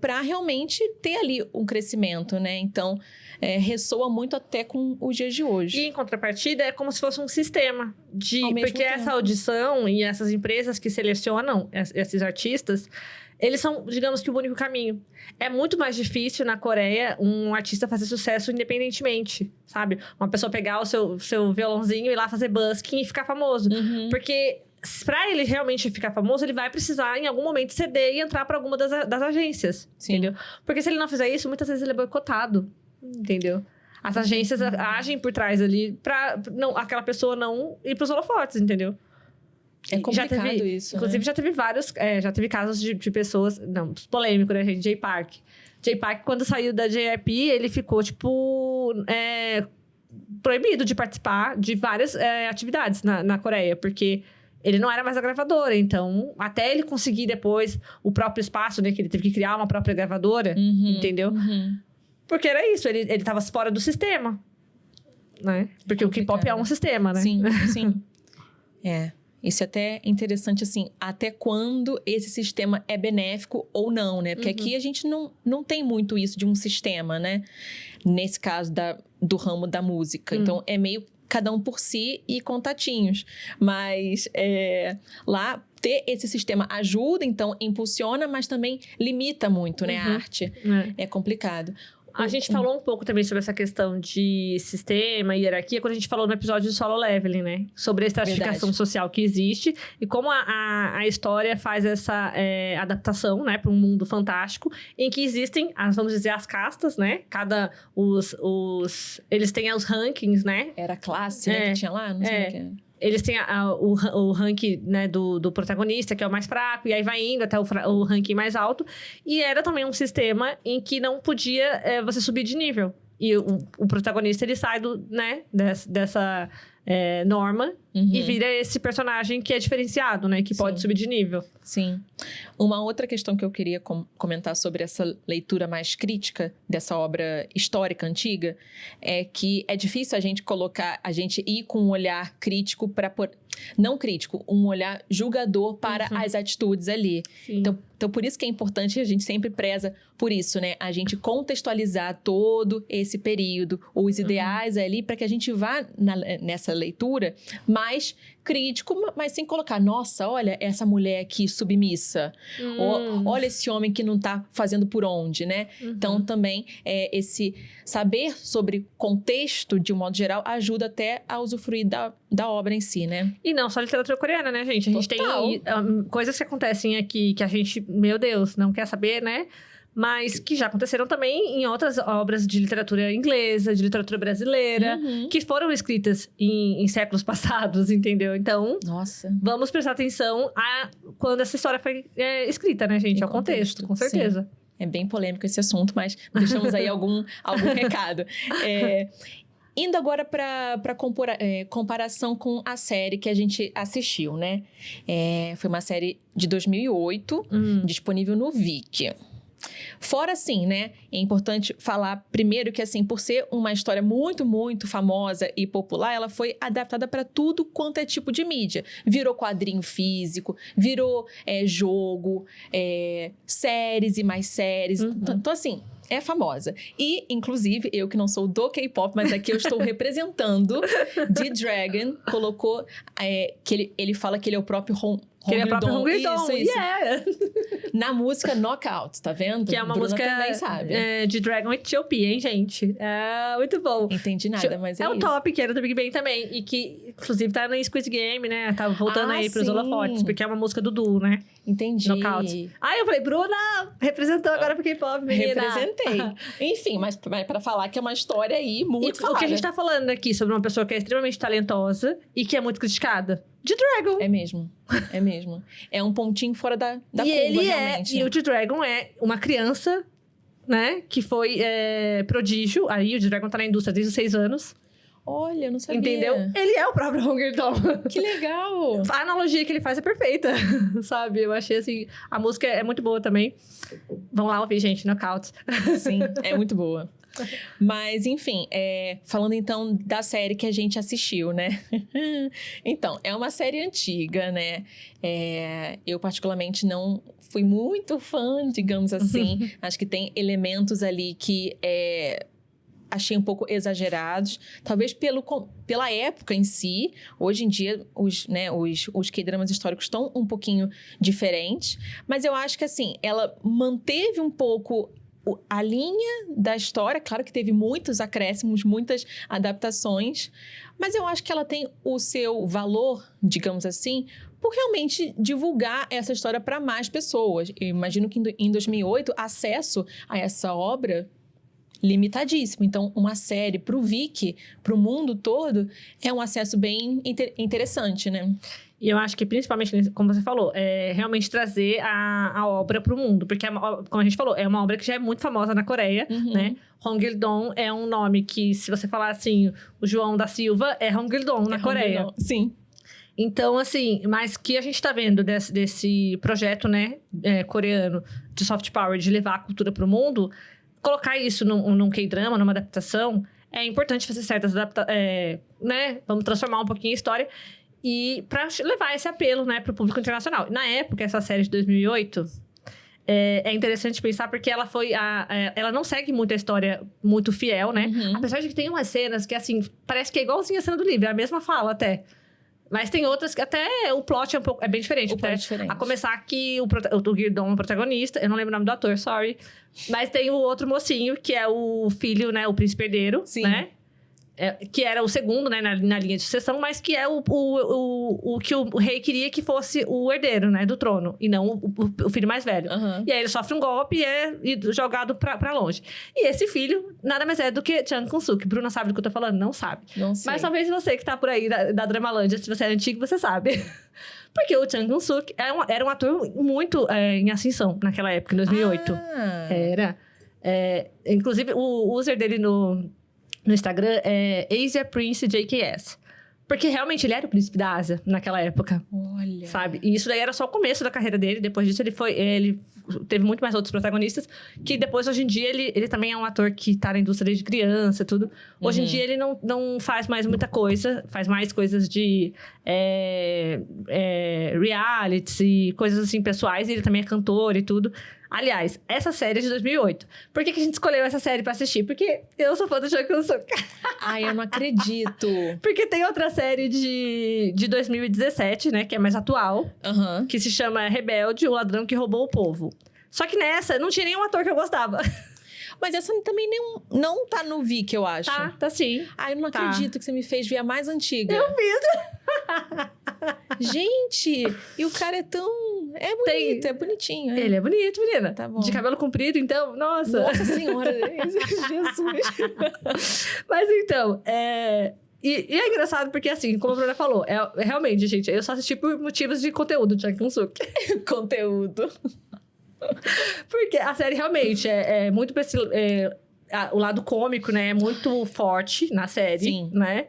para realmente ter ali um crescimento, né? Então, ressoa muito até com os dias de hoje. E, em contrapartida, é como se fosse um sistema. Porque tempo. essa audição e essas empresas que selecionam esses artistas, eles são, digamos que, o único caminho. É muito mais difícil na Coreia um artista fazer sucesso independentemente, sabe? Uma pessoa pegar o seu violãozinho e ir lá fazer busking e ficar famoso. Porque pra ele realmente ficar famoso, ele vai precisar, em algum momento, ceder e entrar pra alguma das agências, entendeu? Porque se ele não fizer isso, muitas vezes ele é boicotado, entendeu? As agências agem por trás ali pra aquela pessoa não ir pros holofotes, entendeu? É complicado isso, inclusive, né? já teve vários... já teve casos de pessoas... Não, polêmico, né, gente? Jay Park. Jay Park, quando saiu da JYP, ele ficou, tipo... proibido de participar de várias atividades na Coreia. Porque ele não era mais a gravadora. Então, até ele conseguir depois o próprio espaço, né? Que ele teve que criar uma própria gravadora. Entendeu? Porque era isso. Ele tava fora do sistema. Né? Porque o K-pop é um sistema, né? Sim. Isso é até interessante, assim, até quando esse sistema é benéfico ou não, né? Porque aqui a gente não tem muito isso de um sistema, né? Nesse caso do ramo da música. Então, é meio cada um por si e contatinhos. Mas lá, ter esse sistema ajuda, então, impulsiona, mas também limita muito, né? A arte. É complicado. A gente falou um pouco também sobre essa questão de sistema e hierarquia quando a gente falou no episódio do Solo Leveling, né? Sobre a estratificação social que existe e como a história faz essa adaptação, né? Para um mundo fantástico em que existem, vamos dizer, as castas, né? Eles têm os rankings, né? Era a classe, né? Que tinha lá? Não sei o que é. Eles têm o ranking, né, do protagonista, que é o mais fraco, e aí vai indo até o ranking mais alto. E era também um sistema em que não podia você subir de nível. E o protagonista, ele sai dessa norma e vira esse personagem que é diferenciado, né? Que pode subir de nível. Sim. Uma outra questão que eu queria comentar sobre essa leitura mais crítica dessa obra histórica antiga é que é difícil a gente ir com um olhar crítico não crítico, um olhar julgador para as atitudes ali. Então, por isso que é importante, a gente sempre preza por isso, né? A gente contextualizar todo esse período, os ideais ali, para que a gente vá nessa leitura mais crítico, mas sem colocar, nossa, olha essa mulher aqui submissa, olha esse homem que não tá fazendo por onde, né? Então, também, esse saber sobre contexto, de um modo geral, ajuda até a usufruir da obra em si, né? E não só literatura coreana, né, gente? A gente tem coisas que acontecem aqui que a gente, meu Deus, não quer saber, né? Mas que já aconteceram também em outras obras de literatura inglesa, de literatura brasileira, que foram escritas em séculos passados, entendeu? Então, vamos prestar atenção a quando essa história foi escrita, né, gente? Ao contexto, com certeza. Sim. É bem polêmico esse assunto, mas deixamos aí algum recado. Indo agora para comparação com a série que a gente assistiu, né? Foi uma série de 2008, disponível no Viki. Fora, assim, né? É importante falar primeiro que, assim, por ser uma história muito, muito famosa e popular, ela foi adaptada para tudo quanto é tipo de mídia. Virou quadrinho físico, virou jogo, séries e mais séries. Então, assim, É famosa. E, inclusive, eu que não sou do K-pop, mas aqui eu estou representando, D-Dragon colocou que ele fala que ele é o próprio Que ele é o próprio Hong Li-dong. Isso. Yeah. Na música Knockout, tá vendo? Que é uma Bruna música também sabe. de Dragon Ethiopia, hein, gente? É muito bom. Entendi nada, mas é um top que era do Big Bang também. E que, inclusive, tá no Squid Game, né? Tá voltando aí pros holofotes. Porque é uma música do Du, né? Entendi. Knockout. Aí eu falei, Bruna, representou agora pro K-pop, menina. Representei. Enfim, mas pra falar que é uma história aí muito o que a gente tá falando aqui sobre uma pessoa que é extremamente talentosa e que é muito criticada. De Dragon. É mesmo. É um pontinho fora da curva, realmente. E o D-Dragon é uma criança, né? Que foi prodígio. Aí o D-Dragon tá na indústria desde os 6 anos. Olha, eu não sabia. Entendeu? Ele é o próprio Hong Li-dong. Que legal! A analogia que ele faz é perfeita, sabe? Eu achei assim... A música é muito boa também. Vão lá ouvir, gente, Knockout. Sim, é muito boa. Mas, enfim, falando então da série que a gente assistiu, né? Então, é uma série antiga, né? Eu, particularmente, não fui muito fã, digamos assim. Acho que tem elementos ali que achei um pouco exagerados. Talvez pela época em si. Hoje em dia, os K-dramas históricos estão um pouquinho diferentes. Mas eu acho que, assim, ela manteve um pouco a linha da história. Claro que teve muitos acréscimos, muitas adaptações, mas eu acho que ela tem o seu valor, digamos assim, por realmente divulgar essa história para mais pessoas. Eu imagino que em 2008, acesso a essa obra limitadíssimo. Então, uma série para o Viki, para o mundo todo, é um acesso bem interessante, né? E eu acho que, principalmente, como você falou, realmente trazer a obra para o mundo. Porque, como a gente falou, é uma obra que já é muito famosa na Coreia, né? Hong Li-dong é um nome que, se você falar assim, o João da Silva é Hong Li-dong na Coreia. Hong Li-dong. Sim. Então, assim, mas que a gente tá vendo desse projeto, né, coreano, de soft power, de levar a cultura para o mundo, colocar isso num K-drama, numa adaptação, é importante fazer certas adaptações, né? Vamos transformar um pouquinho a história. E para levar esse apelo, né, para o público internacional. Na época, essa série de 2008, é interessante pensar porque ela foi... ela não segue muito a história muito fiel, né? Apesar de que tem umas cenas que, assim, parece que é igualzinha a cena do livro. É a mesma fala, até. Mas tem outras que até o plot é bem diferente. O plot é diferente. A começar que o Gi-dong é o protagonista. Eu não lembro o nome do ator, sorry. Mas tem o outro mocinho, que é o filho, né? O príncipe herdeiro, né? Que era o segundo, né, na linha de sucessão, mas que é o que o rei queria que fosse o herdeiro, né, do trono, e não o filho mais velho. E aí ele sofre um golpe e é jogado pra longe. E esse filho nada mais é do que Chang Kun-suk. Bruna sabe do que eu tô falando? Não sabe. Não sei. Mas talvez você que tá por aí da Dramalândia, se você é antigo, você sabe. Porque o Chang Kun-suk era um ator muito em ascensão naquela época, em 2008. Era. Inclusive, o user dele no Instagram é Asia Prince JKS. Porque realmente ele era o príncipe da Ásia naquela época. Olha. Sabe? E isso daí era só o começo da carreira dele. Depois disso, ele teve muito mais outros protagonistas. Que depois, hoje em dia, ele também é um ator que tá na indústria desde criança e tudo. Hoje em dia, ele não faz mais muita coisa. Faz mais coisas de realities e coisas assim pessoais. Ele também é cantor e tudo. Aliás, essa série é de 2008. Por que a gente escolheu essa série pra assistir? Porque eu sou fã do Chang Kun-suk. Ai, eu não acredito. Porque tem outra série de 2017, né? Que é mais atual. Que se chama Rebelde, o ladrão que roubou o povo. Só que nessa, não tinha nenhum ator que eu gostava. Mas essa também não tá no Viki, eu acho. Tá sim. Ai, eu não acredito que você me fez ver a mais antiga. Eu fiz. Gente, e o cara é tão... É bonito, é bonitinho. Ele é bonito, menina. Tá bom. De cabelo comprido, então, nossa. Nossa Senhora, Jesus. Mas então, E é engraçado porque, assim, como a Bruna falou, realmente, gente, eu só assisti por motivos de conteúdo, Chang Kun-suk. Conteúdo. Porque a série realmente é muito pra esse... o lado cômico, né? É muito forte na série, Sim. né?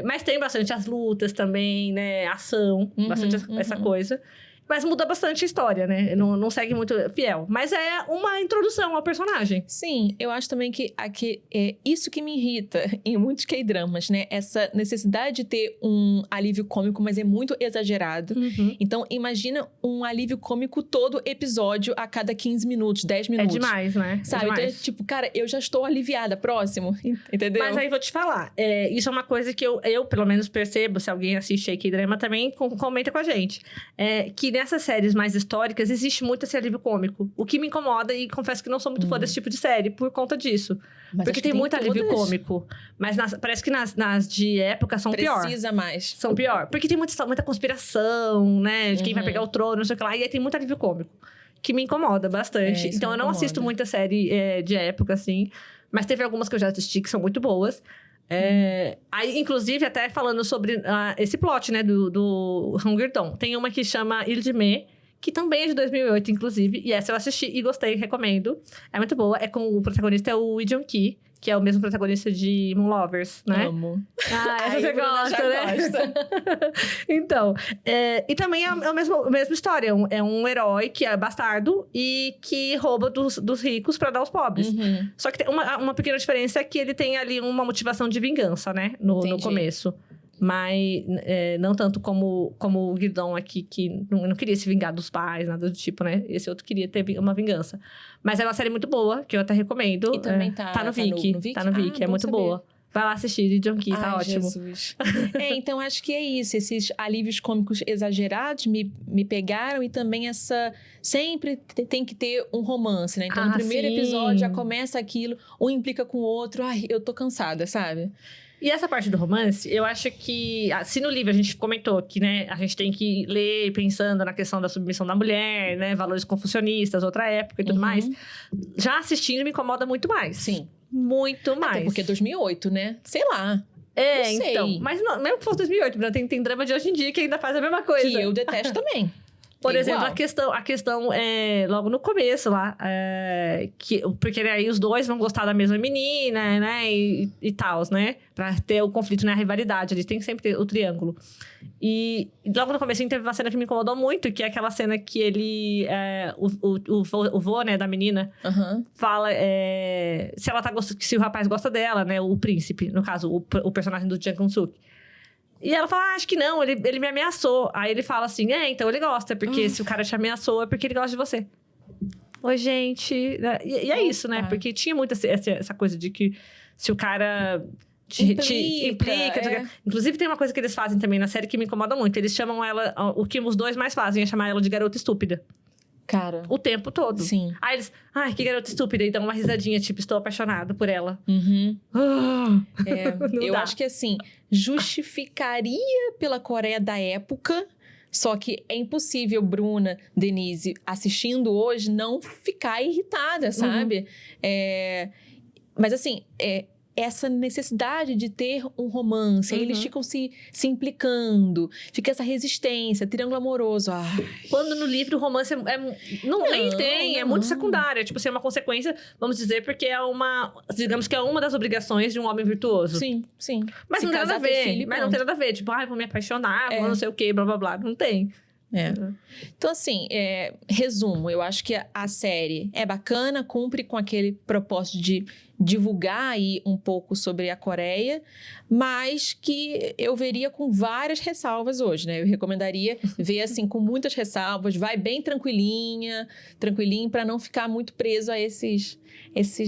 Mas tem bastante as lutas também, né? Ação, bastante essa coisa. Mas muda bastante a história, né? Não segue muito fiel. Mas é uma introdução ao personagem. Sim, eu acho também que é isso que me irrita em muitos K-dramas, né? Essa necessidade de ter um alívio cômico, mas é muito exagerado. Então, imagina um alívio cômico todo episódio a cada 15 minutos, 10 minutos. É demais, né? Sabe? Então, tipo, cara, eu já estou aliviada. Próximo, entendeu? Mas aí vou te falar. Isso é uma coisa que eu pelo menos percebo, se alguém assiste K-drama também, comenta com a gente. Que nessas séries mais históricas, existe muito esse alívio cômico. O que me incomoda, e confesso que não sou muito fã desse tipo de série, por conta disso. Mas porque tem muito alívio cômico. Mas parece que nas de época são pior. Precisa mais. São pior. Porque tem muita conspiração, né? De quem vai pegar o trono, não sei o que lá. E aí tem muito alívio cômico. Que me incomoda bastante. Então eu não assisto muita série de época, assim. Mas teve algumas que eu já assisti que são muito boas. Aí, inclusive, até falando sobre esse plot, né, do Hunger Dawn. Tem uma que chama Il de Me, que também é de 2008, inclusive. E essa eu assisti e gostei, recomendo. É muito boa. O protagonista é o Lee Jong-ki, que é o mesmo protagonista de Moon Lovers, né? Amo. Essa você gosta, né? Então, e também é a mesma história. É um herói que é bastardo e que rouba dos ricos pra dar aos pobres. Só que tem uma pequena diferença é que ele tem ali uma motivação de vingança, né? No começo. Mas não tanto como o Guidon aqui, que não queria se vingar dos pais, nada do tipo, né? Esse outro queria ter uma vingança. Mas é uma série muito boa, que eu até recomendo. E também tá no Viki. Tá no Viki, é muito boa. Vai lá assistir, de Jong-ki, tá ótimo. Jesus. Então acho que é isso. Esses alívios cômicos exagerados me pegaram. E também sempre tem que ter um romance, né? Então no primeiro episódio já começa aquilo, um implica com o outro. Ai, eu tô cansada, sabe? E essa parte do romance, eu acho que... Se no livro a gente comentou que, né, a gente tem que ler pensando na questão da submissão da mulher, né? Valores confucionistas, outra época e tudo mais. Já assistindo me incomoda muito mais. Sim. Muito mais. Até porque 2008, né? Sei lá. Não sei. Então. Mas não, mesmo que fosse 2008, tem drama de hoje em dia que ainda faz a mesma coisa. Que eu detesto também. Por exemplo, a questão logo no começo lá, porque aí os dois vão gostar da mesma menina, né, e tal, né, pra ter o conflito, né, a rivalidade, eles têm que sempre ter o triângulo. E logo no começo teve uma cena que me incomodou muito, que é aquela cena que ele, o vô, né, da menina, fala se o rapaz gosta dela, né, o príncipe, no caso, o personagem do Jang Eun-suk. E ela fala, acho que não, ele me ameaçou. Aí ele fala assim, então ele gosta, porque se o cara te ameaçou é porque ele gosta de você. Oi, gente. E é isso, né? Porque tinha muito essa coisa de que se o cara te implica. Inclusive, tem uma coisa que eles fazem também na série que me incomoda muito. Eles chamam ela, o que os dois mais fazem é chamar ela de garota estúpida. Cara. O tempo todo. Sim. Aí eles, que garota estúpida. E dão uma risadinha, tipo, estou apaixonado por ela. Eu acho que, assim, justificaria pela Coreia da época. Só que é impossível, Bruna, Denise, assistindo hoje, não ficar irritada, sabe? Mas, assim, essa necessidade de ter um romance. Aí eles ficam se implicando. Fica essa resistência, triângulo amoroso. Quando no livro o romance nem tem, é muito secundário. Tipo assim, é uma consequência, vamos dizer, porque digamos que é uma das obrigações de um homem virtuoso. Sim. Mas não tem nada a ver. Mas não tem nada a ver. Tipo, vou me apaixonar, vou não sei o quê, blá, blá, blá. Não tem. Então, assim, resumo, eu acho que a série é bacana, cumpre com aquele propósito de divulgar aí um pouco sobre a Coreia, mas que eu veria com várias ressalvas hoje, né? Eu recomendaria ver, assim, com muitas ressalvas, vai bem tranquilinho, para não ficar muito preso a esses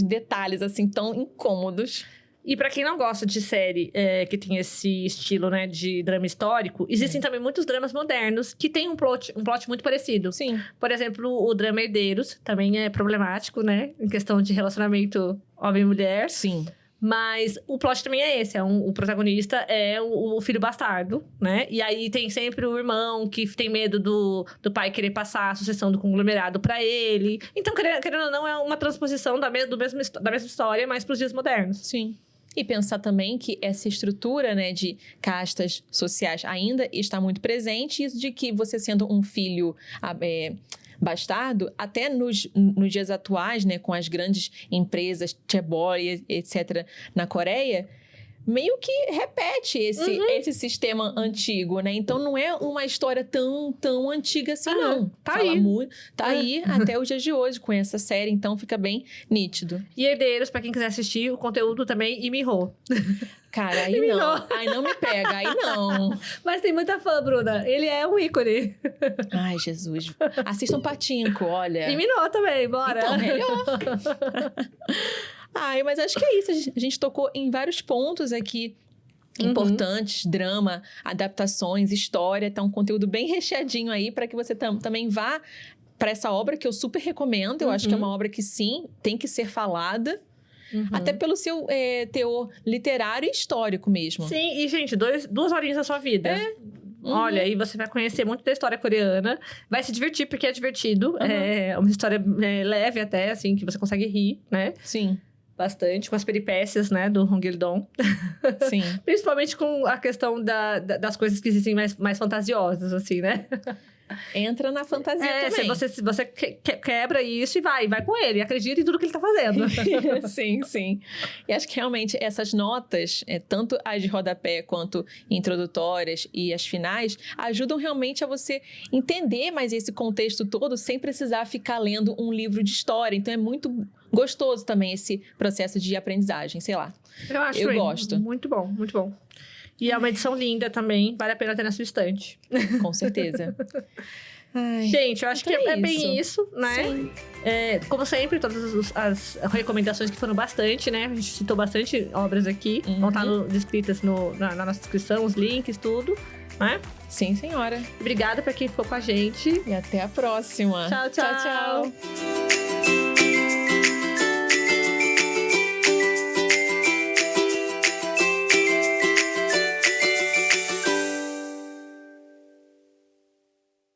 detalhes, assim, tão incômodos. E pra quem não gosta de série que tem esse estilo, né, de drama histórico, existem também muitos dramas modernos que têm um plot muito parecido. Sim. Por exemplo, o drama Herdeiros também é problemático, né, em questão de relacionamento homem e mulher. Sim. Mas o plot também é esse, o protagonista é o filho bastardo, né? E aí tem sempre o irmão que tem medo do pai querer passar a sucessão do conglomerado pra ele. Então, querendo ou não, é uma transposição da mesma história, mas pros dias modernos. Sim. E pensar também que essa estrutura, né, de castas sociais ainda está muito presente. Isso de que você sendo um filho bastardo, até nos dias atuais, né, com as grandes empresas, chaebol, etc., na Coreia, meio que repete esse sistema antigo, né? Então não é uma história tão antiga assim, não. Tá Fala aí. muito, tá aí até os dias de hoje com essa série, então fica bem nítido. E Herdeiros, pra quem quiser assistir, o conteúdo também e Mirror. Cara, aí não. Aí não me pega, aí não. Mas tem muita fã, Bruna. Ele é um ícone. Ai, Jesus. Assistam Pachinko, olha. E Mirror também, bora. Então, melhor. Ai, mas acho que é isso. A gente tocou em vários pontos aqui importantes, drama, adaptações, história. Tá um conteúdo bem recheadinho aí para que você também vá para essa obra que eu super recomendo. Eu acho que é uma obra que, sim, tem que ser falada. Até pelo seu teor literário e histórico mesmo. Sim, e, gente, 2 horinhas da sua vida. Olha, aí você vai conhecer muito da história coreana. Vai se divertir, porque é divertido. É uma história leve até, assim, que você consegue rir, né? Sim. Bastante, com as peripécias, né, do Hong Il-dong. Sim. Principalmente com a questão das coisas que existem mais fantasiosas, assim, né? Entra na fantasia também. Você quebra isso e vai com ele. Acredita em tudo que ele tá fazendo. Sim. E acho que realmente essas notas, tanto as de rodapé quanto introdutórias e as finais, ajudam realmente a você entender mais esse contexto todo sem precisar ficar lendo um livro de história. Então é muito gostoso também esse processo de aprendizagem, sei lá. Eu gosto. Muito bom, muito bom. E é uma edição linda também, vale a pena ter na sua estante. Com certeza. Ai, gente, eu acho que é bem isso, né? Sim. Como sempre, todas as recomendações que foram bastante, né? A gente citou bastante obras aqui, vão estar descritas na nossa descrição, os links, tudo, né? Sim, senhora. Obrigada pra quem ficou com a gente. E até a próxima. Tchau.